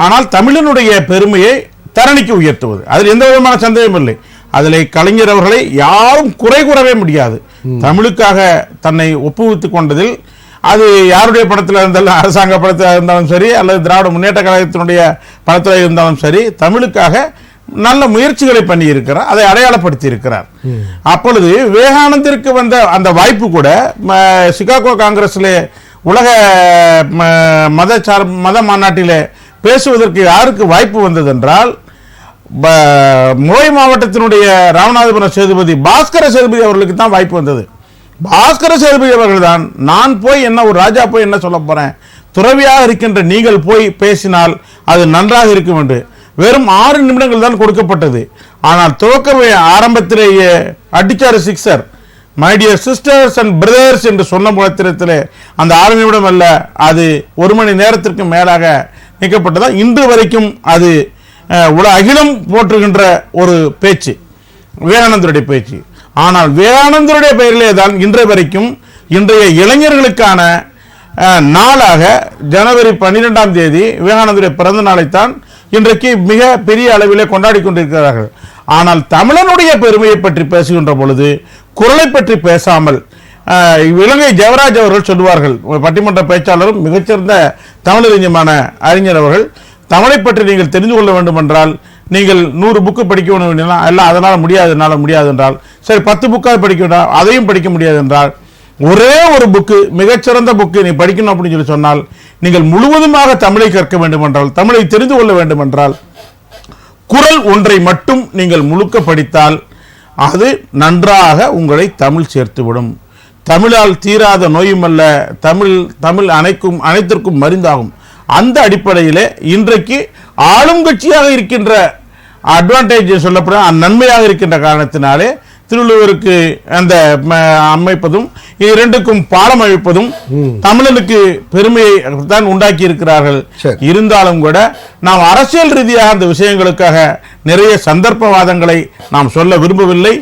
ஆனால் தமிழனுடைய பெருமையை தரணிக்கு உயர்த்துவது, அதில் எந்த விதமான சந்தேகம் இல்லை. அதில் கலைஞர் அவர்களை யாரும் குறை கூறவே முடியாது. தமிழுக்காக தன்னை ஒப்புவித்துக் கொண்டதில் அது யாருடைய படத்தில் இருந்தாலும், அரசாங்க படத்தில் இருந்தாலும் சரி, அல்லது திராவிட முன்னேற்ற கழகத்தினுடைய படத்தில் இருந்தாலும் சரி, தமிழுக்காக நல்ல முயற்சிகளை பண்ணி இருக்கிறார், அதை அடையாளப்படுத்தி இருக்கிறார். அப்பொழுது விவேகானந்தருக்கு வந்த அந்த வாய்ப்பு கூட சிகாகோ காங்கிரஸில் உலக மத மாநாட்டிலே பேசுவதற்கு யாருக்கு வாய்ப்பு வந்தது என்றால், முறை மாவட்டத்தினுடைய ராமநாதபுரம் சேதுபதி பாஸ்கர சேதுபதி அவர்களுக்கு தான் வாய்ப்பு வந்தது. பாஸ்கர சேதுபதி அவர்கள் தான், நான் போய் என்ன ஒரு ராஜா போய் என்ன சொல்ல போறேன், துறவியாக இருக்கின்ற நீங்கள் போய் பேசினால் அது நன்றாக இருக்கும் என்று வெறும் 6 நிமிடங்கள் தான் கொடுக்கப்பட்டது. ஆனால் துவக்க ஆரம்பத்திலேயே அடிச்சாரு sixer. My dear sisters and brothers என்று சொன்ன முகத்திரத்திலே அந்த 6 நிமிடம் அல்ல, அது 1 மணி நேரத்திற்கு மேலாக நீக்கப்பட்டதா. இன்று வரைக்கும் அது அகிலம் போற்றுகின்ற ஒரு பேச்சு, விவேகானந்தருடைய பேச்சு. ஆனால் விவேகானந்தருடைய பெயரிலே தான் இன்றைய வரைக்கும் இன்றைய இளைஞர்களுக்கான நாளாக ஜனவரி 12ஆம் தேதி விவேகானந்தருடைய பிறந்த நாளைத்தான் இன்றைக்கு மிக பெரிய அளவிலே கொண்டாடி கொண்டிருக்கிறார்கள். ஆனால் தமிழனுடைய பெருமையை பற்றி பேசுகின்ற பொழுது குரலை பற்றி பேசாமல், இலங்கை ஜெயராஜ் அவர்கள் சொல்லுவார்கள், பட்டிமன்ற பேச்சாளரும் மிகச்சிறந்த தமிழறிஞமான அறிஞர் அவர்கள், தமிழை பற்றி நீங்கள் தெரிந்து கொள்ள வேண்டும் என்றால் நீங்கள் 100 புக்கு படிக்க வேண்டும் எல்லாம் அதனால் முடியாது என்றால் சரி 10 புக்காக படிக்க வேண்டாம், அதையும் படிக்க முடியாது என்றால் ஒரே ஒரு புக்கு, மிகச்சிறந்த புக்கு நீ படிக்கணும் அப்படின்னு சொல்லி சொன்னால், நீங்கள் முழுவதுமாக தமிழை கற்க வேண்டும் என்றால், தமிழை தெரிந்து கொள்ள வேண்டும் என்றால், குறள் ஒன்றை மட்டும் நீங்கள் முழுக்க படித்தால் அது நன்றாக உங்களை தமிழ் சேர்த்துவிடும். தமிழால் தீராத நோயும் அல்ல, தமிழ் அனைத்திற்கும் மருந்தாகும். அந்த அடிப்படையில் இன்றைக்கு ஆளும் கட்சியாக இருக்கின்ற அட்வான்டேஜ் சொல்லப்பட நன்மையாக இருக்கின்ற காரணத்தினாலே திருவள்ளுவருக்கு அந்த அமைப்பதும் இரண்டுக்கும் பாலம் அமைப்பதும் தமிழனுக்கு பெருமையை தான் உண்டாக்கி இருக்கிறார்கள். இருந்தாலும் கூட நாம் அரசியல் ரீதியாக அந்த விஷயங்களுக்காக நிறைய சந்தர்ப்பவாதங்களை நாம் சொல்ல விரும்பவில்லை.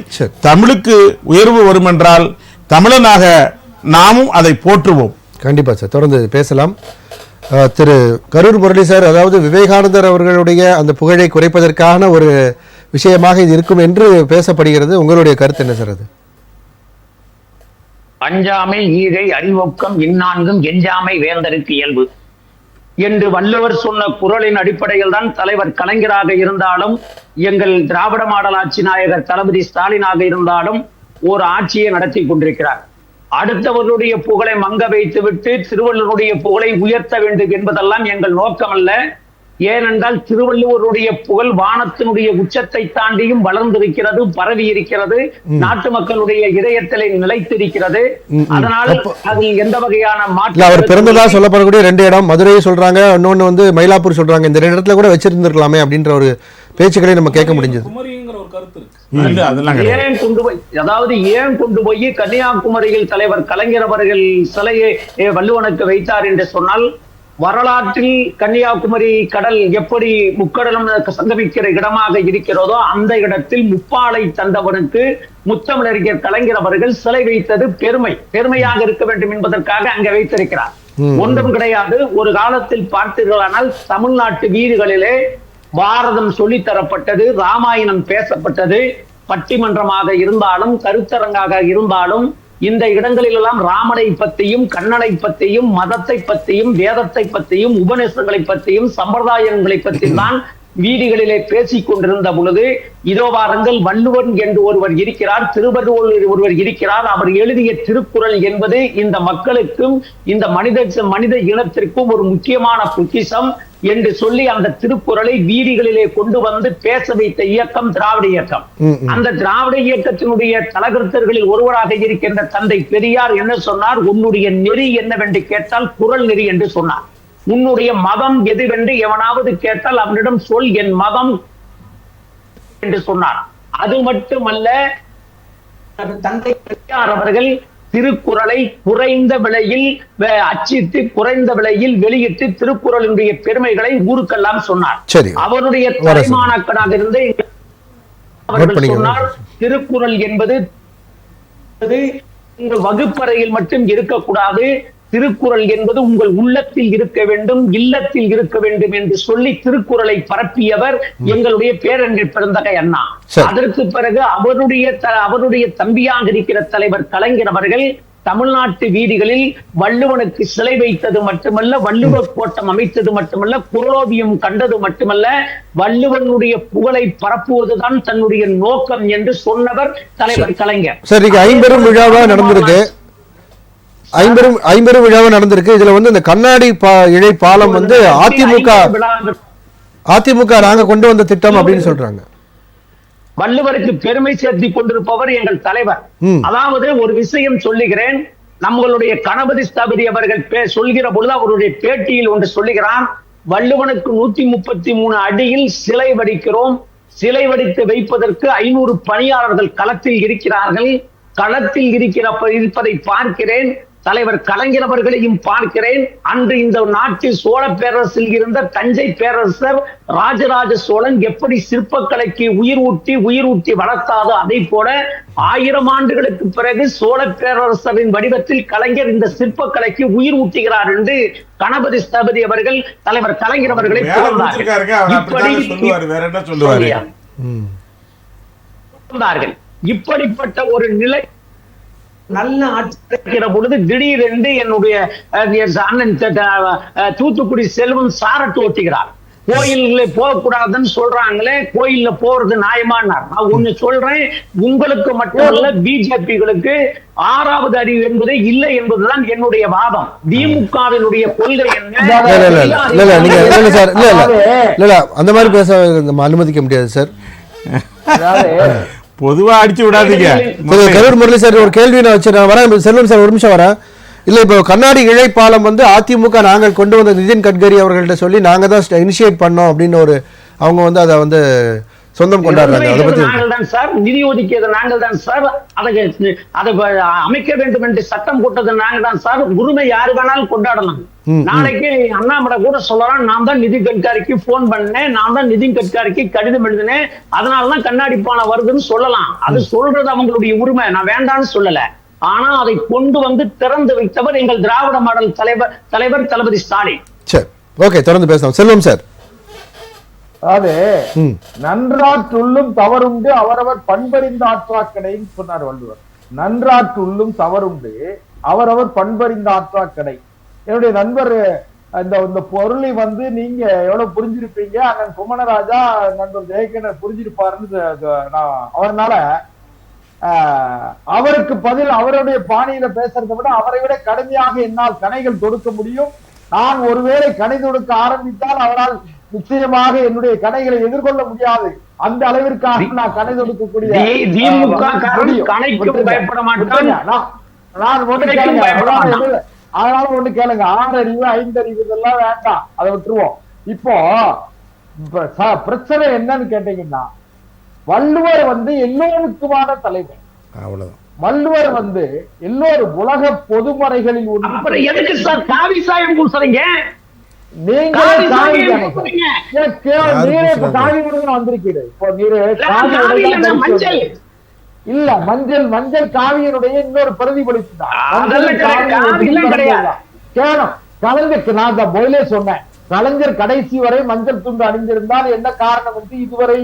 தமிழுக்கு உயர்வு வரும் என்றால் தமிழனாக நாமும் அதை போற்றுவோம். கண்டிப்பா சார், தொடர்ந்து பேசலாம். திரு கரூர் முரளி சார், அதாவது விவேகானந்தர் அவர்களுடைய அந்த புகழை குறைப்பதற்கான ஒரு விஷயமாக இது இருக்கும் என்று பேசப்படுகிறது. உங்களுடைய கருத்து என்ன சார்? அது அஞ்சாமை ஈகை அறிவொக்கம் இந்நான்கும் எஞ்சாமை வேந்தருக்கு இயல்பு என்று வள்ளுவர் சொன்ன குறளின் அடிப்படையில் தான் தலைவர் கலைஞராக இருந்தாலும் எங்கள் திராவிட மாடல் ஆட்சி நாயகர் தளபதி ஸ்டாலினாக இருந்தாலும் ஒரு ஆட்சியை நடத்தி கொண்டிருக்கிறார். அடுத்தவர்களுடைய புகழை மங்க வைத்துவிட்டு திருவள்ளுவருடைய புகழை உயர்த்த வேண்டும் என்பதெல்லாம் எங்கள் நோக்கம் அல்ல. ஏனென்றால் திருவள்ளுவருடைய புகழ் வானத்தினுடைய உச்சத்தை தாண்டியும் வளர்ந்திருக்கிறது, பரவி இருக்கிறது, நாட்டு மக்களுடைய இதயத்திலே நிலைத்திருக்கிறது. அதனால் அதில் எந்த வகையான மாற்றம் அவர் பிறந்ததா சொல்லப்படக்கூடிய 2 இடம் மதுரையை சொல்றாங்க, இன்னொன்னு வந்து மயிலாப்பூர் சொல்றாங்க. இந்த 2 இடத்துல கூட வச்சிருந்திருக்கலாமே அப்படின்ற ஒரு பேச்சுக்களை நம்ம கேட்க முடிஞ்சது. ஏன் கொண்டு போய், அதாவது ஏன் கொண்டு போய் கன்னியாகுமரியில் தலைவர் கலைஞர் அவர்கள் சிலையை வள்ளுவனுக்கு வைத்தார் என்று சொன்னால், வரலாற்றில் கன்னியாகுமரி கடல் எப்படி முக்கடலும் சங்கமிக்கிற இடமாக இருக்கிறதோ அந்த இடத்தில் முப்பாலை தந்தவனுக்கு முத்தமிழறிஞர் கலைஞர் அவர்கள் சிலை வைத்தது பெருமையாக இருக்க வேண்டும் என்பதற்காக அங்கே வைத்திருக்கிறார். ஒன்றும் கிடையாது. ஒரு காலத்தில் பார்த்தீர்களானால் தமிழ்நாட்டு வீடுகளிலே பாரதம் சொல்லித்தரப்பட்டது, ராமாயணம் பேசப்பட்டது. பட்டிமன்றமாக இருந்தாலும் கருத்தரங்காக இருந்தாலும் இந்த இடங்களில் எல்லாம் ராமனை பற்றியும் கண்ணனை பற்றியும் மதத்தை பற்றியும் வேதத்தை பற்றியும் உபநிஷங்களை பற்றியும் சம்பிரதாயங்களை பற்றி தான் வீடுகளிலே பேசிக் கொண்டிருந்த பொழுது, இதோ வாருங்கள் வள்ளுவன் என்று ஒருவர் இருக்கிறார், திருவள்ளுவர் ஒருவர் இருக்கிறார், அவர் எழுதிய திருக்குறள் என்பது இந்த மக்களுக்கும் இந்த மனித இனத்திற்கும் ஒரு முக்கியமான பொக்கிஷம் என்று சொல்லி அந்த திருக்குறளை வீதிகளிலே கொண்டு வந்து பேச வைத்த இயக்கம் திராவிட இயக்கம். அந்த திராவிட இயக்கத்தினுடைய தலகர்த்தர்களில் ஒருவராக இருக்கின்ற தந்தை பெரியார் என்ன சொன்னார்? உன்னுடைய நெறி என்னவென்று கேட்டால் குறள் நெறி என்று சொன்னார். உன்னுடைய மதம் எதுவென்று எவனாவது கேட்டால் அவனிடம் சொல், என் மதம் என்று சொன்னார். அது மட்டுமல்ல, தந்தை பெரியார் அவர்கள் திருக்குறளை குறைந்த விலையில் அச்சிட்டு குறைந்த விலையில் வெளியிட்டு திருக்குறளுடைய பெருமைகளை ஊருக்கெல்லாம் சொன்னார். அவருடைய தலைமாணக்கனாக இருந்து அவர்கள் சொன்னார், திருக்குறள் என்பது உங்கள் வகுப்பறையில் மட்டும் இருக்கக்கூடாது, திருக்குறள் என்பது உங்கள் உள்ளத்தில் இருக்க வேண்டும், இல்லத்தில் இருக்க வேண்டும் என்று சொல்லி திருக்குறளை பரப்பியவர் எங்களுடைய பேரறிஞர் பெருந்தகை அண்ணா. அதற்கு பிறகு அவருடைய தம்பியாக இருக்கிற தலைவர் கலைஞர் அவர்கள் தமிழ்நாட்டு வீதிகளில் வள்ளுவனுக்கு சிலை வைத்தது மட்டுமல்ல, வள்ளுவ கோட்டம் அமைத்தது மட்டுமல்ல, குறளோவியம் கண்டது மட்டுமல்ல, வள்ளுவனுடைய புகழை பரப்புவதுதான் தன்னுடைய நோக்கம் என்று சொன்னவர் தலைவர் கலைஞர். சரி, 50 விழாவா நடந்திருக்கு, 50 விழாவா நடந்திருக்கு. இதுல வந்து இந்த கண்ணாடி இழை பாலம் வந்து அதிமுக நாங்க கொண்டு வந்த திட்டம் அப்படின்னு சொல்றாங்க. வள்ளுவருக்கு பெருமை சேர்த்தி கொண்டிருப்பவர் எங்கள் தலைவர். அதாவது ஒரு விஷயம் சொல்லுகிறேன், நம்மளுடைய கணபதி ஸ்தபதி அவர்கள் சொல்கிற பொழுது அவருடைய பேட்டியில் ஒன்று சொல்லுகிறார், வள்ளுவனுக்கு 133 அடியில் சிலை வடிக்கிறோம், சிலை வடித்து வைப்பதற்கு 500 பணியாளர்கள் களத்தில் இருக்கிறார்கள், களத்தில் இருப்பதை பார்க்கிறேன், தலைவர் கலைஞர் அவர்களையும் பார்க்கிறேன். அன்று இந்த நாட்டில் சோழ பேரரசில் இருந்த தஞ்சை பேரரசர் ராஜராஜ சோழன் எப்படி சிற்பக்கலைக்கு உயிர் ஊட்டி வளர்த்தாதோ அதை போல 1000 ஆண்டுகளுக்கு பிறகு சோழ பேரரசரின் வடிவத்தில் கலைஞர் இந்த சிற்பக்கலைக்கு உயிர் ஊட்டுகிறார் என்று கணபதி ஸ்தபதி அவர்கள் தலைவர் கலைஞர் அவர்களை புகழ்ந்தார்கள். இப்படிப்பட்ட ஒரு நிலை நல்ல ஆட்சி கிடைக்கிற பொழுது திடீரென்று என்னுடைய அண்ணன் தூத்துக்குடி செல்வம் சாரட்டு ஓட்டுகிறார். கோயில்ல போகக்கூடாதுன்னு சொல்றாங்களே, கோயில்ல போறது நியாயமானார். நான் ஒண்ணு சொல்றேன், உங்களுக்கு மட்டுமல்ல பிஜேபிகளுக்கு 6வது அறிவு என்பது இல்லை என்பதுதான் என்னுடைய வாதம். திமுகவினுடைய கொள்கை என்ன? அந்த மாதிரி பேச அனுமதிக்க முடியாது சார். பொதுவா அடிச்சு விடாதீங்க. கரூர் முரளி சார் ஒரு கேள்வி நான் வச்சிருக்கேன், வரேன் செல்வம் சார், ஒரு நிமிஷம் வரேன். இல்ல இப்போ கண்ணாடி இழைப்பாலம் வந்து அதிமுக நாங்கள் கொண்டு வந்த நிதின் கட்கரி அவர்கள்ட்ட சொல்லி நாங்க தான் இனிஷியேட் பண்ணோம் அப்படின்னு ஒரு அவங்க வந்து அதை வந்து சொந்தம் கொண்டாடுறாங்க. அதை பத்தி நாங்கள் தான் சார் நிதி ஒதுக்கியது, நாங்கள் தான் சார் அதை அமைக்க வேண்டும் என்று சட்டம் போட்டது, நாங்கள் தான் சார். உரிமை யாரு வேணாலும் கொண்டாடலாம். நாளைக்கு அண்ணாமலை கூட சொல்லலாம், நான் தான் நிதின் கட்காரிக்கு போன் பண்ணேன், நான் தான் நிதின் கட்காரிக்கு கடிதம் எழுதினேன், அதனாலதான் கண்ணாடி பாலம் வருதுன்னு சொல்லலாம். அது சொல்றது அவங்களுடைய உரிமை, நான் வேண்டாம்னு சொல்லல. ஆனா அதை கொண்டு வந்து திறந்து வைத்தவர் எங்கள் திராவிட மாடல் தலைவர் தளபதி ஸ்டாலின். சரி, ஓகே, தொடர்ந்து பேசலாம். செல்வம் சார். அதாவது நன்றாற்றுள்ளும் தவறுண்டு அவரவர் பண்பறிந்த ஆற்றாக்கடைன்னு சொன்னார் வள்ளுவர். நன்றாற்றுள்ளும் தவறுண்டு அவரவர் பண்பறிந்த ஆற்றா கடை. என்னுடைய நண்பர் இந்த பொருளை வந்து நீங்க எவ்வளவு புரிஞ்சிருப்பீங்க, அண்ணன் குமணராஜா நண்பர் ஜெயக்கண்ணன் புரிஞ்சிருப்பாருன்னு அவர்னால அவருக்கு பதில் அவருடைய பாணியில பேசுறதை விட அவரை விட கடுமையாக என்னால் கணைகள் தொடுக்க முடியும். நான் ஒருவேளை கணை தொடுக்க ஆரம்பித்தால் அவரால் நிச்சயமாக என்னுடைய கணைகளை எதிர்கொள்ள முடியாது. அந்த அளவிற்காக நான் கணை தொடுக்கக்கூடிய நான் ஒண்ணு கேளுங்க, அதனால ஒண்ணு கேளுங்க, 6 அறிவு 5 அறிவு இதெல்லாம் வேண்டாம், அதை விட்டுருவோம். இப்போ பிரச்சனை என்னன்னு கேட்டீங்கன்னா, வள்ளுவர் வந்து எல்லோருக்குமான தலைவர். அவ்வளவுதான். வள்ளுவர் வந்து எல்லோரும் உலக பொதுமறைகளில் ஒன்று. எதுக்கு சார் காவி சாயம் பூசுறீங்க? நீங்களே காவி வந்திருக்கீங்க. இப்போ இல்ல மஞ்சள் காவியினுடைய இன்னொரு பிரதிபலிப்பு தான். கலைஞர் நான் தான் போயிலே சொன்னேன், கலைஞர் கடைசி வரை மஞ்சள் துண்டு அணிந்திருந்தால் என்ன காரணம் என்று இதுவரை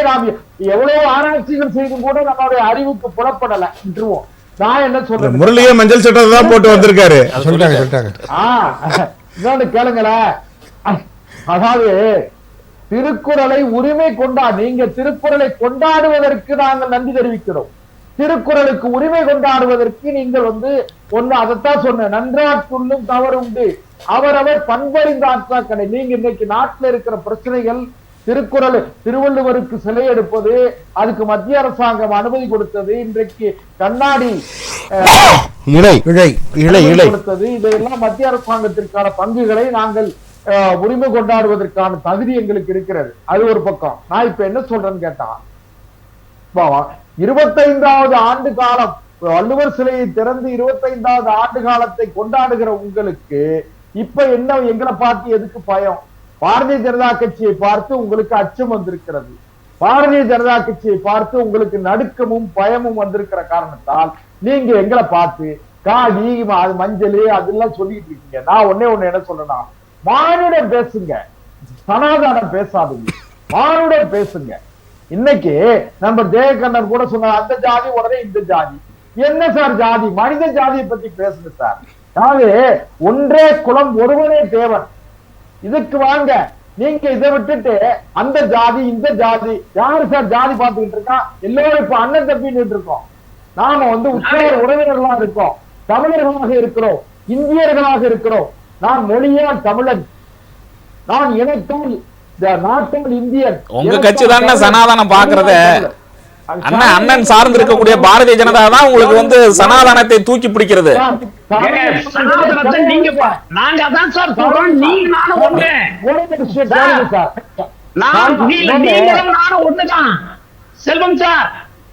நாம் எவ்வளவு ஆராய்ச்சிகள் செய்தும் கூட நம்மளுடைய அறிவுக்கு புலப்படல என்றுவோம். நான் என்ன சொல்றேன், முரளியே மஞ்சள் சட்டை தான் போட்டு வந்திருக்காரு. இன்னொன்னு கேளுங்களேன், அதாவது திருக்குறளை உரிமை நீங்க திருக்குறளை கொண்டாடுவதற்கு நாங்கள் நன்றி தெரிவிக்கிறோம். திருக்குறளுக்கு உரிமை கொண்டாடுவதற்கு நீங்கள் வந்து ஒண்ணு அதைத்தான் சொன்ன, நன்றாற்றுள்ளும் தவறு உண்டு அவரவர் பண்பறிந்த ஆற்றா கடை. நீங்க இன்னைக்கு நாட்டில் இருக்கிற பிரச்சனைகள், திருக்குறள் திருவள்ளுவருக்கு சிலை எடுப்பது, அதுக்கு மத்திய அரசாங்கம் அனுமதி கொடுத்தது, இன்றைக்கு கண்ணாடி கொடுத்தது, இதையெல்லாம் மத்திய அரசாங்கத்திற்கான பங்குகளை நாங்கள் உரிமை கொண்டாடுவதற்கான தகுதி எங்களுக்கு இருக்கிறது. அது ஒரு பக்கம். நான் இப்ப என்ன சொல்றேன்னு கேட்டா, 25வது ஆண்டு காலம் வள்ளுவர் சிலையை திறந்து 25வது ஆண்டு காலத்தை கொண்டாடுகிற உங்களுக்கு இப்ப என்ன எங்களை பார்த்து எதுக்கு பயம்? பாரதிய ஜனதா கட்சியை பார்த்து உங்களுக்கு அச்சம் வந்திருக்கிறது. பாரதிய ஜனதா கட்சியை பார்த்து உங்களுக்கு நடுக்கமும் பயமும் வந்திருக்கிற காரணத்தால் நீங்க எங்களை பார்த்து காடி மஞ்சள் அதெல்லாம் சொல்லிட்டு இருக்கீங்க. நான் ஒண்ணு என்ன சொல்றேன்னா, மானுடம் பேசுங்க, சனாதானம் பேசாதீங்க, மானுடம் பேசுங்க. இன்னைக்கு நம்ம ஜெயக்கண்ணன் கூட சொன்னார், அந்த ஜாதி உடனே இந்த ஜாதி. என்ன சார் ஜாதி? மனித ஜாதியை பத்தி பேசுங்க சார். அதாவது ஒன்றே குலம் ஒருவனே தேவன். இதுக்கு வாங்க. நீங்க இதை விட்டுட்டு அந்த ஜாதி இந்த ஜாதி, யாரு சார் ஜாதி பார்த்துக்கிட்டு இருக்கா? எல்லாரும் இப்ப அண்ணன் தப்பின்னு இருக்கோம். நாம வந்து உற்சவர் உறவினர்களாக இருக்கோம், தமிழர்களாக இருக்கிறோம், இந்தியர்களாக இருக்கிறோம். நான் மொழியால் தமிழன், நான் இனத்தால் நாட்டால் இந்தியன். உங்க கட்சி தான் சனாதனம் பாக்குறத. அண்ணன் சார்ந்து இருக்கக்கூடிய பாரதிய ஜனதா தான் உங்களுக்கு வந்து சனாதனத்தை தூக்கி பிடிக்கிறது. செல்வம் சார்,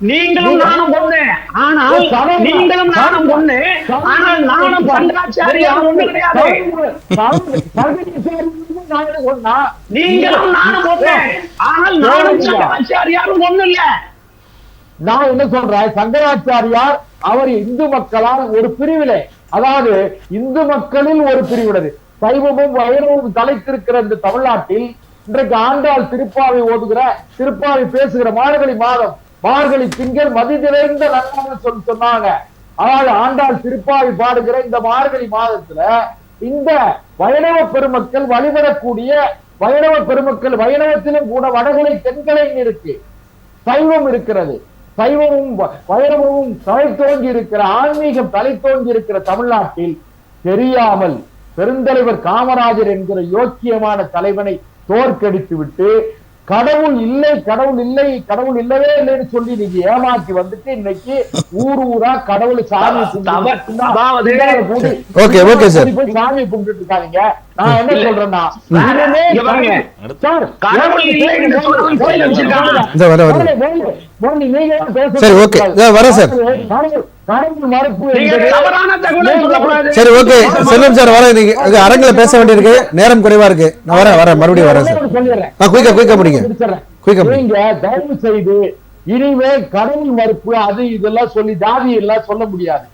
நீங்களும் நானும் ஒண்ணு, ஆனால் நீங்களும் நானும் ஒண்ணு, ஆனால் நானும் சங்கராச்சாரியார் ஒண்ணு கிடையாது. நீங்களும் நானும் ஒண்ணு, ஆனால் நானும் சங்கராச்சாரியாரும் ஒண்ணு இல்ல. நான் என்ன சொல்றேன், சங்கராச்சாரியார் அவர் இந்து மக்களால் ஒரு பிரிவிலே, அதாவது இந்து மக்களில் ஒரு பிரிவினது. சைவமும் வைணவமும் தலைத்திருக்கிற இந்த தமிழ்நாட்டில் இன்றைக்கு ஆண்டாள் திருப்பாவை ஓதுகிற, திருப்பாவை பேசுகிற மார்கழி மாதம், மார்கழி திங்கள் மதி நிறைந்த நன்னாள்னு சொன்னாங்க. அதாவது ஆண்டாள் திருப்பாவை பாடுகிற இந்த மார்கழி மாதத்துல இந்த வைணவ பெருமக்கள் வழிபடக்கூடிய வைணவ பெருமக்கள், வைணவத்திலும் கூட வடகலை தென்கலை இருக்கு, சைவம் இருக்கிறது. சைவமும் வைணவமும் தலை தோங்கி இருக்கிற, ஆன்மீகம் தலை தோங்கி இருக்கிற தமிழ்நாட்டில் தெரியாமல் பெருந்தலைவர் காமராஜர் என்கிற யோக்கியமான தலைவனை தோற்கடித்து விட்டு கடவுள் இல்லை கடவுள் இல்லை கடவுள் இல்லவே இல்லைன்னு சொல்லி நீங்க ஏமாற்றி வந்துட்டு இன்னைக்கு ஊரா கடவுள் சாமி சாமி கும்பிட்டு இருக்காங்க. நான் என்ன சொல்றேன்னா, அரங்கில பேச வேண்டியிருக்கு, நேரம் குறைவா இருக்கு. நான் வரேன் மறுபடியும் வரேன் சார். நீங்க தயவு செய்து இனிமே கடவுள் மறுப்பு அது இதெல்லாம் சொல்லி ஜாதி எல்லாம் சொல்ல முடியாது.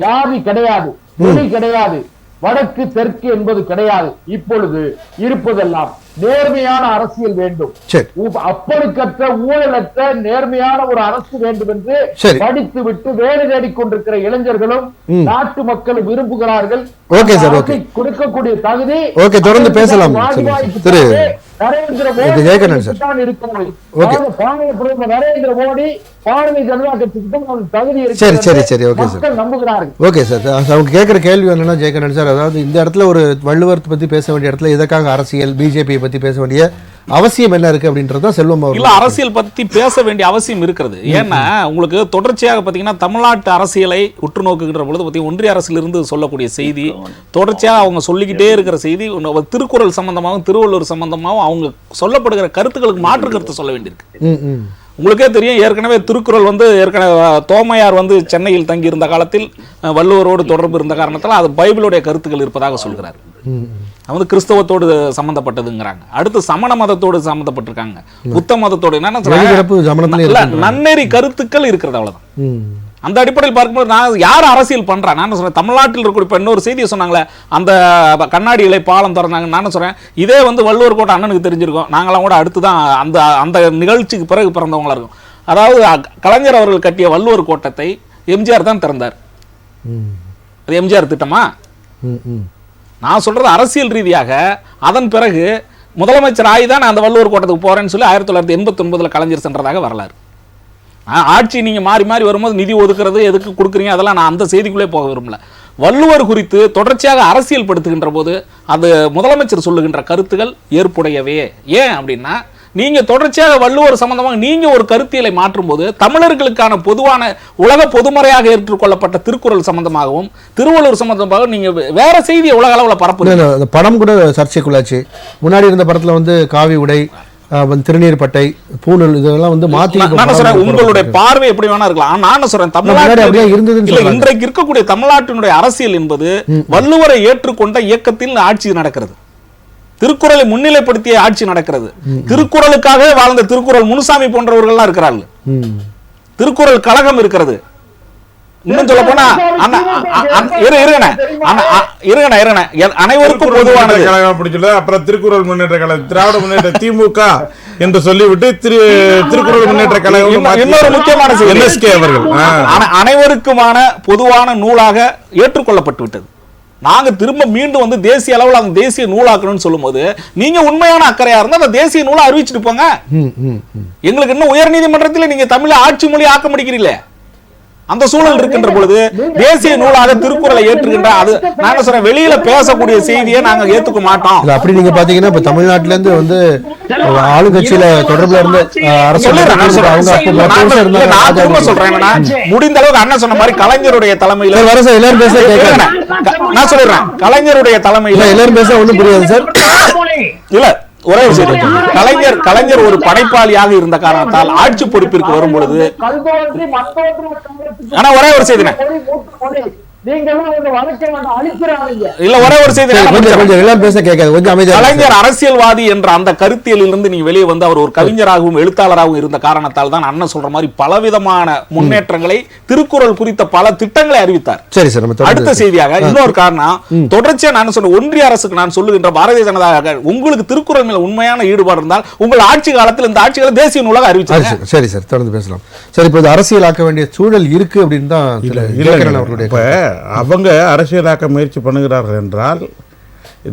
ஜாதி கிடையாது, மொழி கிடையாது, வடக்கு தெற்கு என்பது கிடையாது. இப்பொழுது இருப்பதெல்லாம் நேர்மையான அரசியல் வேண்டும். சரி. அப்பழுக்கற்ற ஊழலற்ற நேர்மையான ஒரு அரசு வேண்டும் என்று சரி. படித்து விட்டு வேலை தேடிக் கொண்டிருக்கிற இளைஞர்களும் நாட்டு மக்களும் விரும்புகிறார்கள். Okay sir, okay. கொடுக்கக்கூடிய தகுதி ஓகே, தொடர்ந்து பேசலாம் திரு நரேந்திர ஜெயகண்ணன் சார். மோடி இருக்கிறது. ஓகே. நரேந்திர மோடி பாரதிய ஜனதா கட்சிக்கு தகுதி சரி சரி சரி, ஓகே சார், மக்கள் நம்புகிறார்கள். Okay sir. அவங்க கேட்குற கேள்வி என்னன்னா ஜெயகண்ணன் சார், அதாவது இந்த இடத்துல ஒரு வள்ளுவர் பத்தி பேச வேண்டிய இடத்துல இதற்காக அரசியல் பிஜேபியை பத்தி பேச வேண்டிய அவசியம் என்ன இருக்கு அப்படின்றத செல்வம் இல்ல, அவர் அரசியல் பத்தி பேச வேண்டிய அவசியம் இருக்கிறது. ஏன்னா உங்களுக்கு தொடர்ச்சியாக பாத்தீங்கன்னா தமிழ்நாட்டு அரசியலை உற்று நோக்குகின்ற பொழுது பாத்தீங்கன்னா ஒன்றிய அரசில் இருந்து சொல்லக்கூடிய செய்தி, தொடர்ச்சியாக அவங்க சொல்லிக்கிட்டே இருக்கிற செய்தி, திருக்குறள் சம்பந்தமாகவும் திருவள்ளுவர் சம்பந்தமாகவும் அவங்க சொல்லப்படுகிற கருத்துக்களுக்கு மாற்று கருத்து சொல்ல வேண்டியிருக்கு. உங்களுக்கே தெரியும், ஏற்கனவே திருக்குறள் ஏற்கனவே தோமையார் சென்னையில் தங்கி இருந்த காலத்தில் வள்ளுவரோடு தொடர்பு இருந்த காரணத்தால் அது பைபிளுடைய கருத்துக்கள் இருப்பதாக சொல்கிறார். அது கிறிஸ்தவத்தோடு சம்பந்தப்பட்டதுங்கிறாங்க. அடுத்து சமண மதத்தோடு சம்பந்தப்பட்டிருக்காங்க, புத்த மதத்தோடு. என்னன்னா நன்னெறி கருத்துக்கள் இருக்கிறது, அவ்வளவுதான். அந்த அடிப்படையில் பார்க்கும்போது நான் யார் அரசியல் பண்றா, நான் சொல்றேன் தமிழ்நாட்டில் இருக்கக்கூடிய இன்னொரு செய்தியை சொன்னாங்களே, அந்த கண்ணாடி இலை பாலம் திறந்தாங்க. நான் சொல்றேன் இதே வள்ளுவர் கோட்டை அண்ணனுக்கு தெரிஞ்சிருக்கும், நாங்களாம் கூட அடுத்துதான் அந்த அந்த நிகழ்ச்சிக்கு பிறகு பிறந்தவங்களா இருக்கும். அதாவது கலைஞர் அவர்கள் கட்டிய வள்ளுவர் கோட்டத்தை எம்ஜிஆர் தான் திறந்தார். அது எம்ஜிஆர் திட்டமா? நான் சொல்றது அரசியல் ரீதியாக அதன் பிறகு முதலமைச்சர் ஆகிதான் அந்த வள்ளுவர் கோட்டத்துக்கு போறேன்னு சொல்லி 1989 கலைஞர் சென்றதாக வரலாறு. ஆட்சி நீங்க மாறி மாறி வரும்போது நிதி ஒதுக்குறது எதுக்கு கொடுக்குறீங்க, அதெல்லாம் நான் அந்த செய்திக்குள்ளே போக விரும்பல. வள்ளுவர் குறித்து தொடர்ச்சியாக அரசியல் படுத்துகின்ற போது அது முதலமைச்சர் சொல்லுகின்ற கருத்துகள் ஏற்புடையவே. ஏன் அப்படின்னா, நீங்க தொடர்ச்சியாக வள்ளுவர் சம்பந்தமாக நீங்க ஒரு கருத்தியலை மாற்றும் போது தமிழர்களுக்கான பொதுவான உலக பொதுமறையாக ஏற்றுக்கொள்ளப்பட்ட திருக்குறள் சம்பந்தமாகவும் திருவள்ளுவர் சம்பந்தமாக நீங்க வேற செய்தியை உலக அளவில் பரப்பு. படம் கூட சர்ச்சைக்குள்ளாச்சு. முன்னாடி இருந்த படத்துல காவி உடை, திருநீர் பட்டை, பூணூல், இதெல்லாம் மாத்தி. உங்களுடைய பார்வை எப்படி வேணா இருக்கலாம். நான் சொல்றேன் தமிழ்நாடு இன்றைக்கு இருக்கக்கூடிய தமிழ்நாட்டினுடைய அரசியல் என்பது வள்ளுவரை ஏற்றுக்கொண்ட இயக்கத்தில் ஆட்சி நடக்கிறது, திருக்குறளை முன்னிலைப்படுத்திய ஆட்சி நடக்கிறது. திருக்குறளுக்காகவே வாழ்ந்த திருக்குறள் முனுசாமி போன்றவர்கள் இருக்கிறார்கள். திருக்குறள் கழகம் இருக்கிறது. இன்னும் சொல்ல போனா அனைவருக்கும் பொதுவானது. அப்புறம் திருக்குறள் முன்னேற்ற கழகம், திராவிட முன்னேற்ற திமுக என்று சொல்லிவிட்டு திருக்குறள் முன்னேற்ற கழகம் இன்னொரு முக்கியமான என்எஸ்கே அவர்கள் அனைவருக்குமான பொதுவான நூலாக ஏற்றுக்கொள்ளப்பட்டு விட்டது. நாங்க திரும்ப மீண்டும் தேசிய அளவில் அந்த தேசிய நூலாக்கணும்னு சொல்லும் போது நீங்க உண்மையான அக்கறையா இருந்தா அந்த தேசிய நூலை அறிவிச்சுட்டு போங்க. எங்களுக்கு இன்னும் உயர் நீதிமன்றத்தில் நீங்க தமிழ் ஆட்சி மொழி ஆக்க முடிக்கிறீங்களே, அந்த சூழல் இருக்கின்ற பொழுது தேசிய நூலாக திருக்குறளை ஏற்றுகின்ற அது நாங்க சொல்றேன் வெளியில பேசக்கூடிய செய்தியை நாங்க ஏத்துக்க மாட்டோம். அப்படி நீங்க பாத்தீங்கன்னா இப்ப தமிழ்நாட்டுல இருந்து ஆளுங்கட்சியில தொடர்புல இருந்து முடிந்த அளவுக்கு அண்ணன் சொன்ன மாதிரி கலைஞருடைய தலைமையில எல்லாரும் பேச நான் சொல்லிடுறேன், கலைஞருடைய தலைமையில எல்லாரும் பேச ஒண்ணும் புரியாது சார். இல்ல ஒரே விஷயம், கலைஞர் ஒரு படைப்பாளியாக இருந்த காரணத்தால் ஆட்சி பொறுப்பிற்கு வரும் பொழுது ஆனா ஒரே ஒரு செய்தி கலைஞர் அரசியல்வாதி என்ற அந்த கருத்தியலிருந்து நீங்க வெளியே வந்து அவர் ஒரு கவிஞராகவும் எழுத்தாளராகவும் இருந்த காரணத்தால் தான் அண்ணன் சொல்ற மாதிரி பலவிதமான முன்னேற்றங்களை திருக்குறள் குறித்த பல திட்டங்களை அறிவித்தார். சரி சார். அடுத்த செய்தியாக இன்னொரு காரணம், தொடர்ச்சியா நான் சொன்ன ஒன்றிய அரசுக்கு நான் சொல்லுகின்ற பாரதிய ஜனதா உங்களுக்கு திருக்குறள் மேல உண்மையான ஈடுபாடு இருந்தால் உங்கள் ஆட்சி காலத்தில் இந்த ஆட்சிகளை தேசிய நூலாக அறிவிச்சாங்க. சரி சார், தொடர்ந்து பேசலாம் சார். இப்ப அரசியலாக்க வேண்டிய சூழல் இருக்கு அப்படின்னு தான் அவங்க அரசியலாக்க முயற்சி பண்ணுகிறார்கள் என்றால்,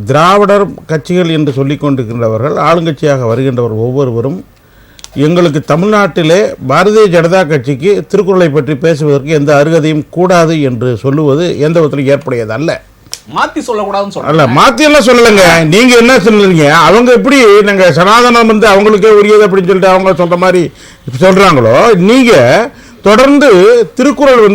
திராவிடர் கட்சிகள் என்று சொல்லிக் கொண்டிருக்கின்றவர்கள் ஆளுங்கட்சியாக வருகின்றவர் ஒவ்வொருவரும் எங்களுக்கு தமிழ்நாட்டிலே பாரதிய ஜனதா கட்சிக்கு திருக்குறளை பற்றி பேசுவதற்கு எந்த அருகதையும் கூடாது என்று சொல்லுவது எந்த விதத்திலும் ஏற்புடையது அல்ல. மாத்தி சொல்லக்கூடாதுன்னு சொல்ல அல்ல, மாத்தி எல்லாம் சொல்லலைங்க. நீங்க என்ன சொல்றீங்க, அவங்க எப்படி நாங்க சனாதனம் அவங்களுக்கே உரியது அப்படின்னு சொல்லிட்டு அவங்க சொல்ற மாதிரி சொல்றாங்களோ, நீங்க தொடர்ந்து திருக்குறள்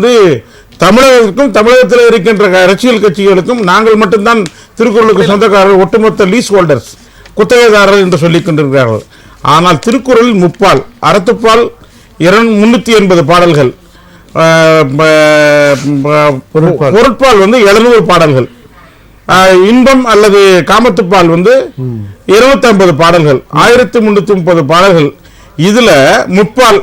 தமிழகத்திற்கும் தமிழகத்தில் இருக்கின்ற அரசியல் கட்சிகளுக்கும் நாங்கள் மட்டும்தான் திருக்குறளுக்கு சொந்தக்காரர்கள், ஒட்டுமொத்த லீஸ் ஹோல்டர்ஸ், குத்தகைதாரர்கள் என்று சொல்லிக் கொண்டிருக்கிறார்கள். ஆனால் திருக்குறள் முப்பால், அறத்துப்பால் 380 பாடல்கள், பொருட்பால் 700 பாடல்கள், இன்பம் அல்லது காமத்துப்பால் 250 பாடல்கள், 1330 பாடல்கள். இதுல முப்பால்.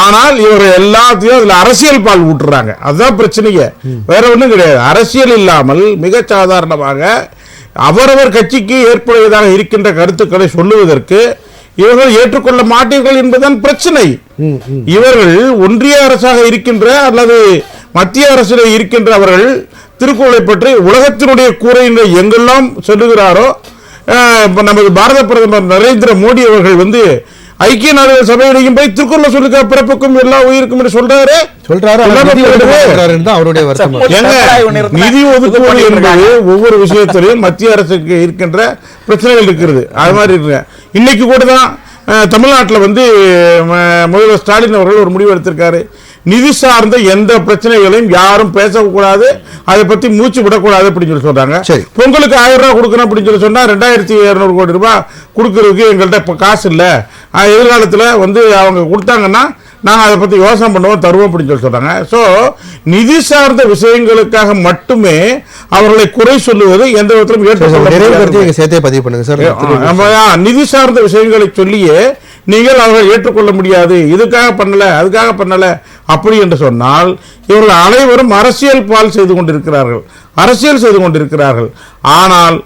ஆனால் இவர் எல்லாத்தையும் அதுல அரசியல் பால் ஊட்டுறாங்க. அதுதான் பிரச்சனையே, வேற ஒண்ணும் கிடையாது. அரசியல் இல்லாமல் மிக சாதாரணமாக அவரவர் கட்சிக்கு ஏற்புடையதாக இருக்கின்ற கருத்துக்களை சொல்லுவதற்கு இவர்கள் ஏற்றுக்கொள்ள மாட்டீர்கள் என்பதுதான் பிரச்சனை. இவர்கள் ஒன்றிய அரசாக இருக்கின்ற அல்லது மத்திய அரசில் இருக்கின்ற அவர்கள் திருக்குறளை பற்றி உலகத்தினுடைய கூரையினை எங்கெல்லாம் சொல்லுகிறாரோ, நமது பாரத பிரதமர் நரேந்திர மோடி அவர்கள் ஐக்கிய நாடுகள் சபையிலையும் போய் திருக்குறளை சொல்லுங்க, பிறப்புக்கும் எல்லா உயிருக்கும் என்று சொல்றாரு. நிதி ஒதுக்கீடு என்பது ஒவ்வொரு விஷயத்திலையும் மத்திய அரசுக்கு இருக்கின்ற பிரச்சனைகள் இருக்கிறது. அது மாதிரி இருக்கு. இன்னைக்கு கூட தான் தமிழ்நாட்டில் முதல்வர் ஸ்டாலின் அவர்கள் ஒரு முடிவு எடுத்திருக்காரு. நிதி சார்ந்த எந்த பிரச்சனைகளையும் யாரும் பேசக்கூடாது, அதை பத்தி மூச்சு விடக்கூடாது அப்படின்னு சொல்லி சொல்றாங்க. பொங்கலுக்கு 1000 ரூபாய் கொடுக்கணும் அப்படின்னு சொல்லி சொன்னா 2200 கோடி ரூபாய் கொடுக்கறதுக்கு எங்கள்கிட்ட இப்ப காசு இல்லை, எதிர்காலத்தில் அவங்க கொடுத்தாங்கன்னா நாங்கள் அதை பத்தி யோசனை பண்ணுவோம், தருவோம் அப்படின்னு சொல்லி சொல்றாங்க. ஸோ நிதி சார்ந்த விஷயங்களுக்காக மட்டுமே அவர்களை குறை சொல்லுவது எந்த விதத்திலும் ஏற்றுக்கொள்ள. நிதி சார்ந்த விஷயங்களை சொல்லியே நீங்கள் அவர்கள் ஏற்றுக்கொள்ள முடியாது, இதுக்காக பண்ணல அதுக்காக பண்ணல அப்படி என்று சொன்னால் இவர்கள் அனைவரும் அரசியல் பால் செய்து கொண்டிருக்கிறார்கள். ஆனால்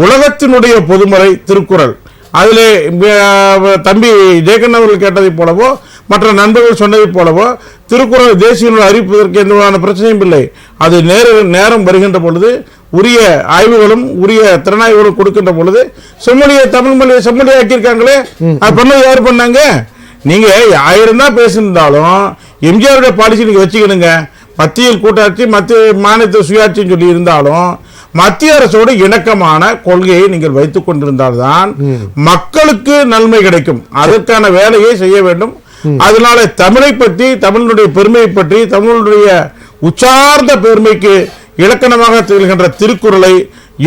உலகத்தினுடைய பொதுமறை திருக்குறள், அதிலே தம்பி ஜெயகண்ணன் அவர்கள் கேட்டதை போலவோ மற்ற நண்பர்கள் சொன்னதை போலவோ திருக்குறள் தேசிய நூல் அறிவிப்பதற்கு எந்த விதமான பிரச்சனையும் இல்லை. அது நேரம் வருகின்ற பொழுது உரிய ஆய்வுகளும் உரிய திறனாய்வுகளும் கொடுக்கின்ற பொழுது செம்மொழியை தமிழ் மொழியை செம்மொழியை ஆக்கியிருக்காங்களே, அது பண்ணது யார் பண்ணாங்க? நீங்க 1000 தான் பேசியிருந்தாலும் எம்ஜிஆருடைய பாலிசி நீங்க வச்சுக்கணுங்க. மத்தியில் கூட்டாட்சி மத்திய மாநிலத்தில் சுயாட்சின்னு சொல்லி இருந்தாலும் மத்திய அரசோடு இணக்கமான கொள்கையை நீங்கள் வைத்துக் கொண்டிருந்தால்தான் மக்களுக்கு நன்மை கிடைக்கும். அதற்கான வேலையை செய்ய வேண்டும். அதனால தமிழை பற்றி, தமிழனுடைய பெருமையை பற்றி, தமிழனுடைய உச்சார்ந்த பெருமைக்கு இலக்கணமாக திகழ்கின்ற திருக்குறளை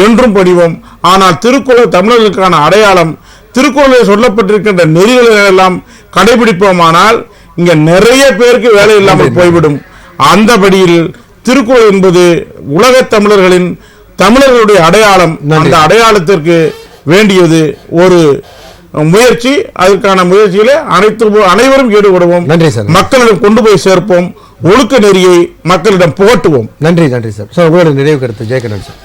என்றும் படிவோம். ஆனால் திருக்குறள் தமிழர்களுக்கான அடையாளம். திருக்குறளில் சொல்லப்பட்டிருக்கின்ற நெறிகளை எல்லாம் கடைபிடிப்போமானால் இங்க நிறைய பேருக்கு வேலை இல்லாமல் போய்விடும். அந்தபடியில் திருக்குறள் என்பது உலக தமிழர்களுடைய அடையாளம். அந்த அடையாளத்திற்கு வேண்டியது ஒரு முயற்சி. அதற்கான முயற்சியில அனைவரும் ஈடுபடுவோம். மக்களிடம் கொண்டு போய் சேர்ப்போம். ஒழுக்க நெறியை மக்களிடம் புகட்டுவோம். நன்றி சார். உங்களோட நிறைவு கருத்து ஜெயகண்ணன் சார்.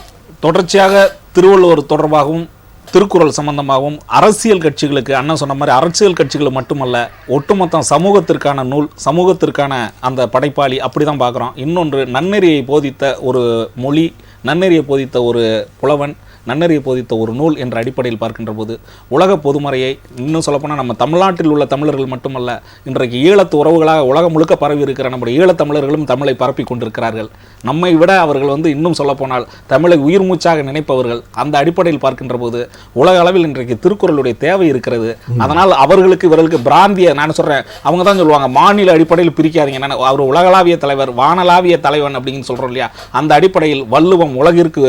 தொடர்ச்சியாக திருவள்ளுவர் தொடர்பாகவும் திருக்குறள் சம்பந்தமாகவும் அரசியல் கட்சிகளுக்கு அண்ணன் சொன்ன மாதிரி அரசியல் கட்சிகள் மட்டுமல்ல, ஒட்டுமொத்த சமூகத்திற்கான நூல், சமூகத்திற்கான அந்த படைப்பாளி அப்படிதான் பார்க்குறோம். இன்னொன்று நன்னெறியை போதித்த ஒரு மொழி, நன்னெறியை போதித்த ஒரு புலவன், நன்னெறியை போதித்த ஒரு நூல் என்ற அடிப்படையில் பார்க்கின்ற போது உலக பொதுமறையை, இன்னும் சொல்லப்போனால் நம்ம தமிழ்நாட்டில் உள்ள தமிழர்கள் மட்டுமல்ல, இன்றைக்கு ஈழத்து உறவுகளாக உலகம் முழுக்க பரவி இருக்கிற நம்முடைய ஈழத்தமிழர்களும் தமிழை பரப்பி கொண்டிருக்கிறார்கள். நம்மை விட அவர்கள் இன்னும் சொல்லப்போனால் தமிழை உயிர் மூச்சாக நினைப்பவர்கள். அந்த அடிப்படையில் பார்க்கின்ற போது உலக அளவில் இன்றைக்கு திருக்குறளுடைய தேவை இருக்கிறது. அதனால் அவர்களுக்கு இவர்களுக்கு பிராந்திய, நான் சொல்றேன், அவங்க தான் சொல்லுவாங்க மாநில அடிப்படையில் பிரிக்காதீங்க, அவர் உலகளாவிய தலைவர், வானளாவிய தலைவன் அப்படின்னு சொல்றோம் இல்லையா? அந்த அடிப்படையில் வள்ளுவம் உலகிற்கு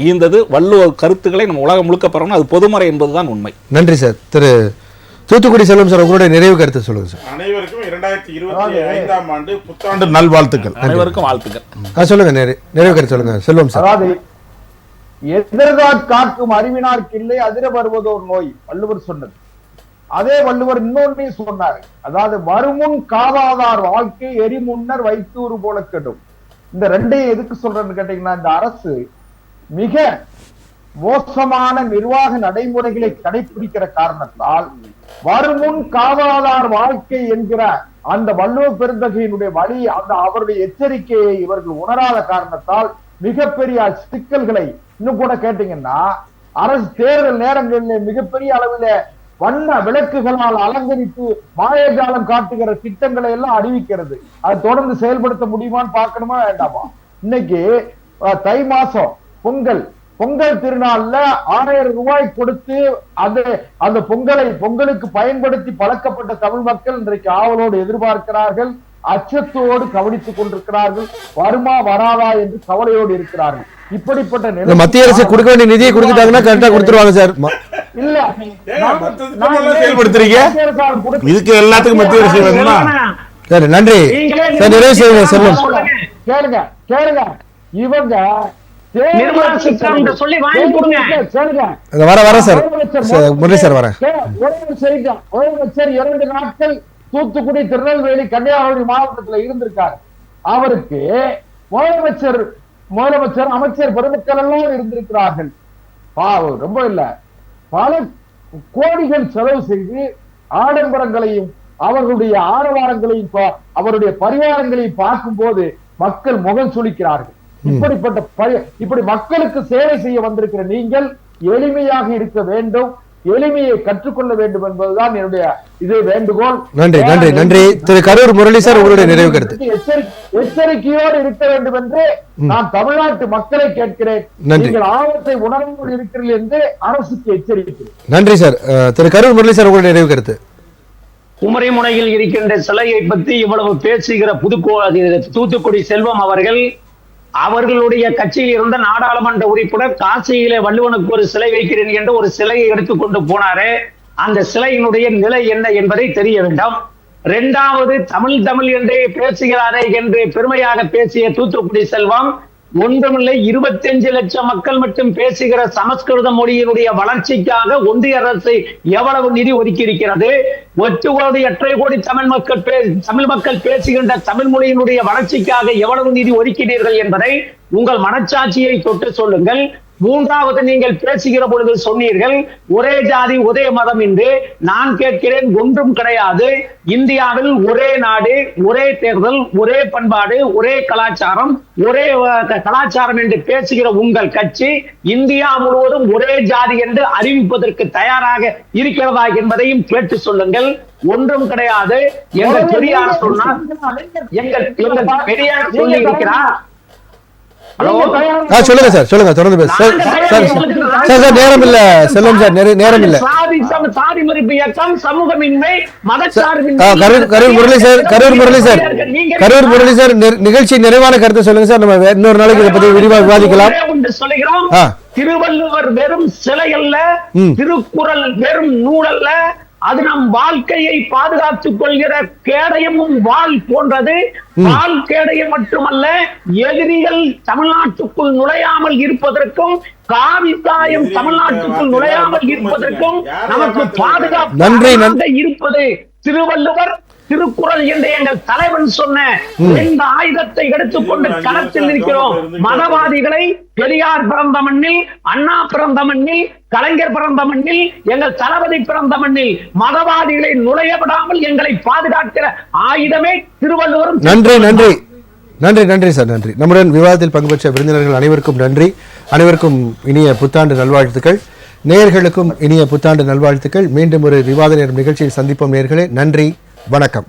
ஈந்தது. வள்ளுவ கருத்துக்களை நம்ம உலகம் முழுக்க பெறணும். அது பொதுமறை என்பதுதான் உண்மை. நன்றி சார். திரு தூத்துக்குடி செல்வம் சார், உங்களுடைய நிறைவு கருத்து சொல்லுங்க சார். அனைவருக்கும் 2025ஆம் ஆண்டு புத்தாண்டு நல்வாழ்த்துக்கள். அனைவருக்கும் வாழ்த்துக்கள். சொல்லுங்க, நிறைவு கருத்து சொல்லுங்க செல்வம் சார். அதாவது எதிர்காட் காக்கும் அறிவினார்க்கு இல்லை, அதிர வருவதோர் நோய், வள்ளுவர் சொன்னது. அதே வள்ளுவர் இன்னொன்னையும் சொன்னார். அதாவது வருமுன் காவாதார் வாழ்க்கை எரிமுன்னர் வைத்தூறு போல கெடும். இந்த ரெண்டையும் எதுக்கு சொல்றேன்னு கேட்டீங்கன்னா, இந்த அரசு மிக மோசமான நிர்வாக நடைமுறைகளை கடைபிடிக்கிற காரணத்தால் வருமுன் காவாதார் வாழ்க்கை என்கிற அந்த வள்ளுவ பெருந்தகையினுடைய வழி, அந்த அவருடைய எச்சரிக்கையை இவர்கள் உணராத காரணத்தால் மிகப்பெரிய சிக்கல்களை, இன்னும் கூட கேட்டீங்கன்னா அரசு தேர்தல் நேரங்களில் மிகப்பெரிய அளவில் வண்ண விளக்குகளால் அலங்கரித்து மாயஜாலம் காட்டுகிற திட்டங்களை எல்லாம் அறிவிக்கிறது. அது தொடர்ந்து செயல்படுத்த முடியுமான்னு பார்க்கணுமா வேண்டாமா? இன்னைக்கு தை மாசம் பொங்கல் திருநாள்ல 1000 ரூபாய் கொடுத்து அந்த பொங்கலுக்கு பயன்படுத்தி பழக்கப்பட்ட தமிழ் மக்கள் இன்றைக்கு ஆவலோடு எதிர்பார்க்கிறார்கள், அச்சத்தோடு கவனித்துக் கொண்டிருக்கிறார்கள், வருமா வராதா என்று கவலையோடு இருக்கிறார்கள். இப்படிப்பட்ட மத்திய அரசு கொடுக்க வேண்டிய நிதியை கொடுத்துட்டாங்கன்னா கரெக்டா கொடுத்துருவாங்க சார். இல்ல செயல்படுத்துறீங்க, இதுக்கு எல்லாத்துக்கும் மத்திய அரசு வேணுமா? சரி, நன்றி சார். நிறைவு செய்யுங்க செல்வம். கேளுங்க இவங்க வர சார். முரளி சார் வரேன். முதலமைச்சர் 2 நாட்கள் தூத்துக்குடி, திருநெல்வேலி, கன்னியாகுமரி மாவட்டத்தில் இருந்திருக்காரு. அவருக்கு முதலமைச்சர் அமைச்சர் பெருமக்கள் எல்லாம் இருந்திருக்கிறார்கள். ரொம்ப இல்ல, பல கோடிகள் செலவு செய்து ஆடம்பரங்களையும் அவர்களுடைய ஆரவாரங்களையும் அவருடைய பரிவாரங்களையும் பார்க்கும் போது மக்கள் முகம் சுளிக்கிறார்கள். இப்படி மக்களுக்கு சேவை செய்ய வந்திருக்கிற நீங்கள் எளிமையாக இருக்க வேண்டும், எளிமையை கற்றுக்கொள்ள வேண்டும் என்பதுதான் என்னுடைய வேண்டுகோள். நன்றி நன்றி நன்றி. திரு கரூர் முரளி சார், உங்களுடைய நிறைவு கருத்து. எச்சரிக்கையோடு இருக்க வேண்டும் என்று நான் தமிழ்நாட்டு மக்களை கேட்கிறேன். நீங்கள் ஆபத்தை உணர்வோடு இருக்கிறீர்கள் என்று அரசுக்கு எச்சரிக்கிறேன். நன்றி சார். திரு கரூர் முரளி சார், உங்களுடைய நிறைவு கருத்து. குமரிமுனையில் இருக்கின்ற சிலையை பற்றி இவ்வளவு பேசுகிற தூத்துக்குடி செல்வம் அவர்களுடைய கட்சியில் இருந்த நாடாளுமன்ற உறுப்பினர் காசியிலே வள்ளுவனுக்கு ஒரு சிலை வைக்கிறேன் என்று ஒரு சிலையை எடுத்துக்கொண்டு போனாரே, அந்த சிலையினுடைய நிலை என்ன என்பதை தெரிய வேண்டும். இரண்டாவது, தமிழ் என்றே பேசுகிறாரே என்று பெருமையாக பேசிய தூத்துக்குடி செல்வம் ஒன்றுமில்லை, 25 லட்சம் மக்கள் மட்டும் பேசுகிற சமஸ்கிருத மொழியினுடைய வளர்ச்சிக்காக ஒன்றிய அரசு எவ்வளவு நிதி ஒதுக்கி இருக்கிறது? 8 கோடி தமிழ் மக்கள் பேசுகின்ற தமிழ் மொழியினுடைய வளர்ச்சிக்காக எவ்வளவு நிதி ஒதுக்கினீர்கள் என்பதை உங்கள் மனச்சாட்சியை தொட்டு சொல்லுங்கள். மூன்றாவது, நீங்கள் பேசுகிற பொழுது சொன்னீர்கள் ஒரே ஜாதி ஒரே மதம் என்று. நான் கேட்கிறேன், ஒன்றும் கிடையாது. இந்தியாவில் ஒரே நாடு, ஒரே தேர்தல், ஒரே பண்பாடு, ஒரே கலாச்சாரம் என்று பேசுகிற உங்கள் கட்சி இந்தியா முழுவதும் ஒரே ஜாதி என்று அறிவிப்பதற்கு தயாராக இருக்கிறதா என்பதையும் கேட்டு சொல்லுங்கள். ஒன்றும் கிடையாது. எங்கள் பெரியார் சொன்னார், எங்கள் பெரியார் சொல்லி இருக்கிறார். சொல்லுங்க சார், சொல்லுங்க, தொடர்ந்து பேச சார். நேரம் இல்ல செல்வம் சார், நேரம் இல்ல. சாதி மறுப்பு இயக்கம், சமூகமின்மை, மதச்சார்பின்மை. கரூர் முரளி சார், நிகழ்ச்சி நிறைவான கருத்தை சொல்லுங்க சார். நம்ம இன்னொரு நாளைக்கு இதை பத்தி விரிவாக விவாதிக்கலாம். சொல்லுகிறோம், திருவள்ளுவர் வெறும் சிலை அல்ல, திருக்குறள் வெறும் நூல் அல்ல, அது நம் வாழ்க்கையை பாதுகாத்துக் கொள்கிற கேடயமும் வாள் போன்றது. வாள் கேடயம் மட்டுமல்ல, எதிரிகள் தமிழ்நாட்டுக்குள் நுழையாமல் இருப்பதற்கும், காவி சாயம் தமிழ்நாட்டுக்குள் நுழையாமல் இருப்பதற்கும் நமக்கு பாதுகாப்பு இருப்பது திருவள்ளுவர், திருக்குறள் என்று எங்கள் தலைவன் சொன்ன இந்த ஆயுதத்தை எடுத்துக்கொண்டு களத்தில் இருக்கிறோம். மதவாதிகளை பெரியார் பிறந்த மண்ணில், அண்ணா பிறந்த மண்ணில், கலைஞர் பிறந்த மண்ணில், எங்கள் தளபதி பிறந்த மண்ணில் மதவாதிகளை நுழையப்படாமல் எங்களை பாதுகாக்கிற ஆயுதமே திருவள்ளுவரும். நன்றி நன்றி நன்றி நன்றி சார், நன்றி. நம்முடன் விவாதத்தில் பங்கு பெற்ற விருந்தினர்கள் அனைவருக்கும் நன்றி. அனைவருக்கும் இனிய புத்தாண்டு நல்வாழ்த்துக்கள். நேயர்களுக்கும் இனிய புத்தாண்டு நல்வாழ்த்துக்கள். மீண்டும் ஒரு விவாத நேரம் நிகழ்ச்சியில் சந்திப்போம் நேயர்களே. நன்றி, வணக்கம்.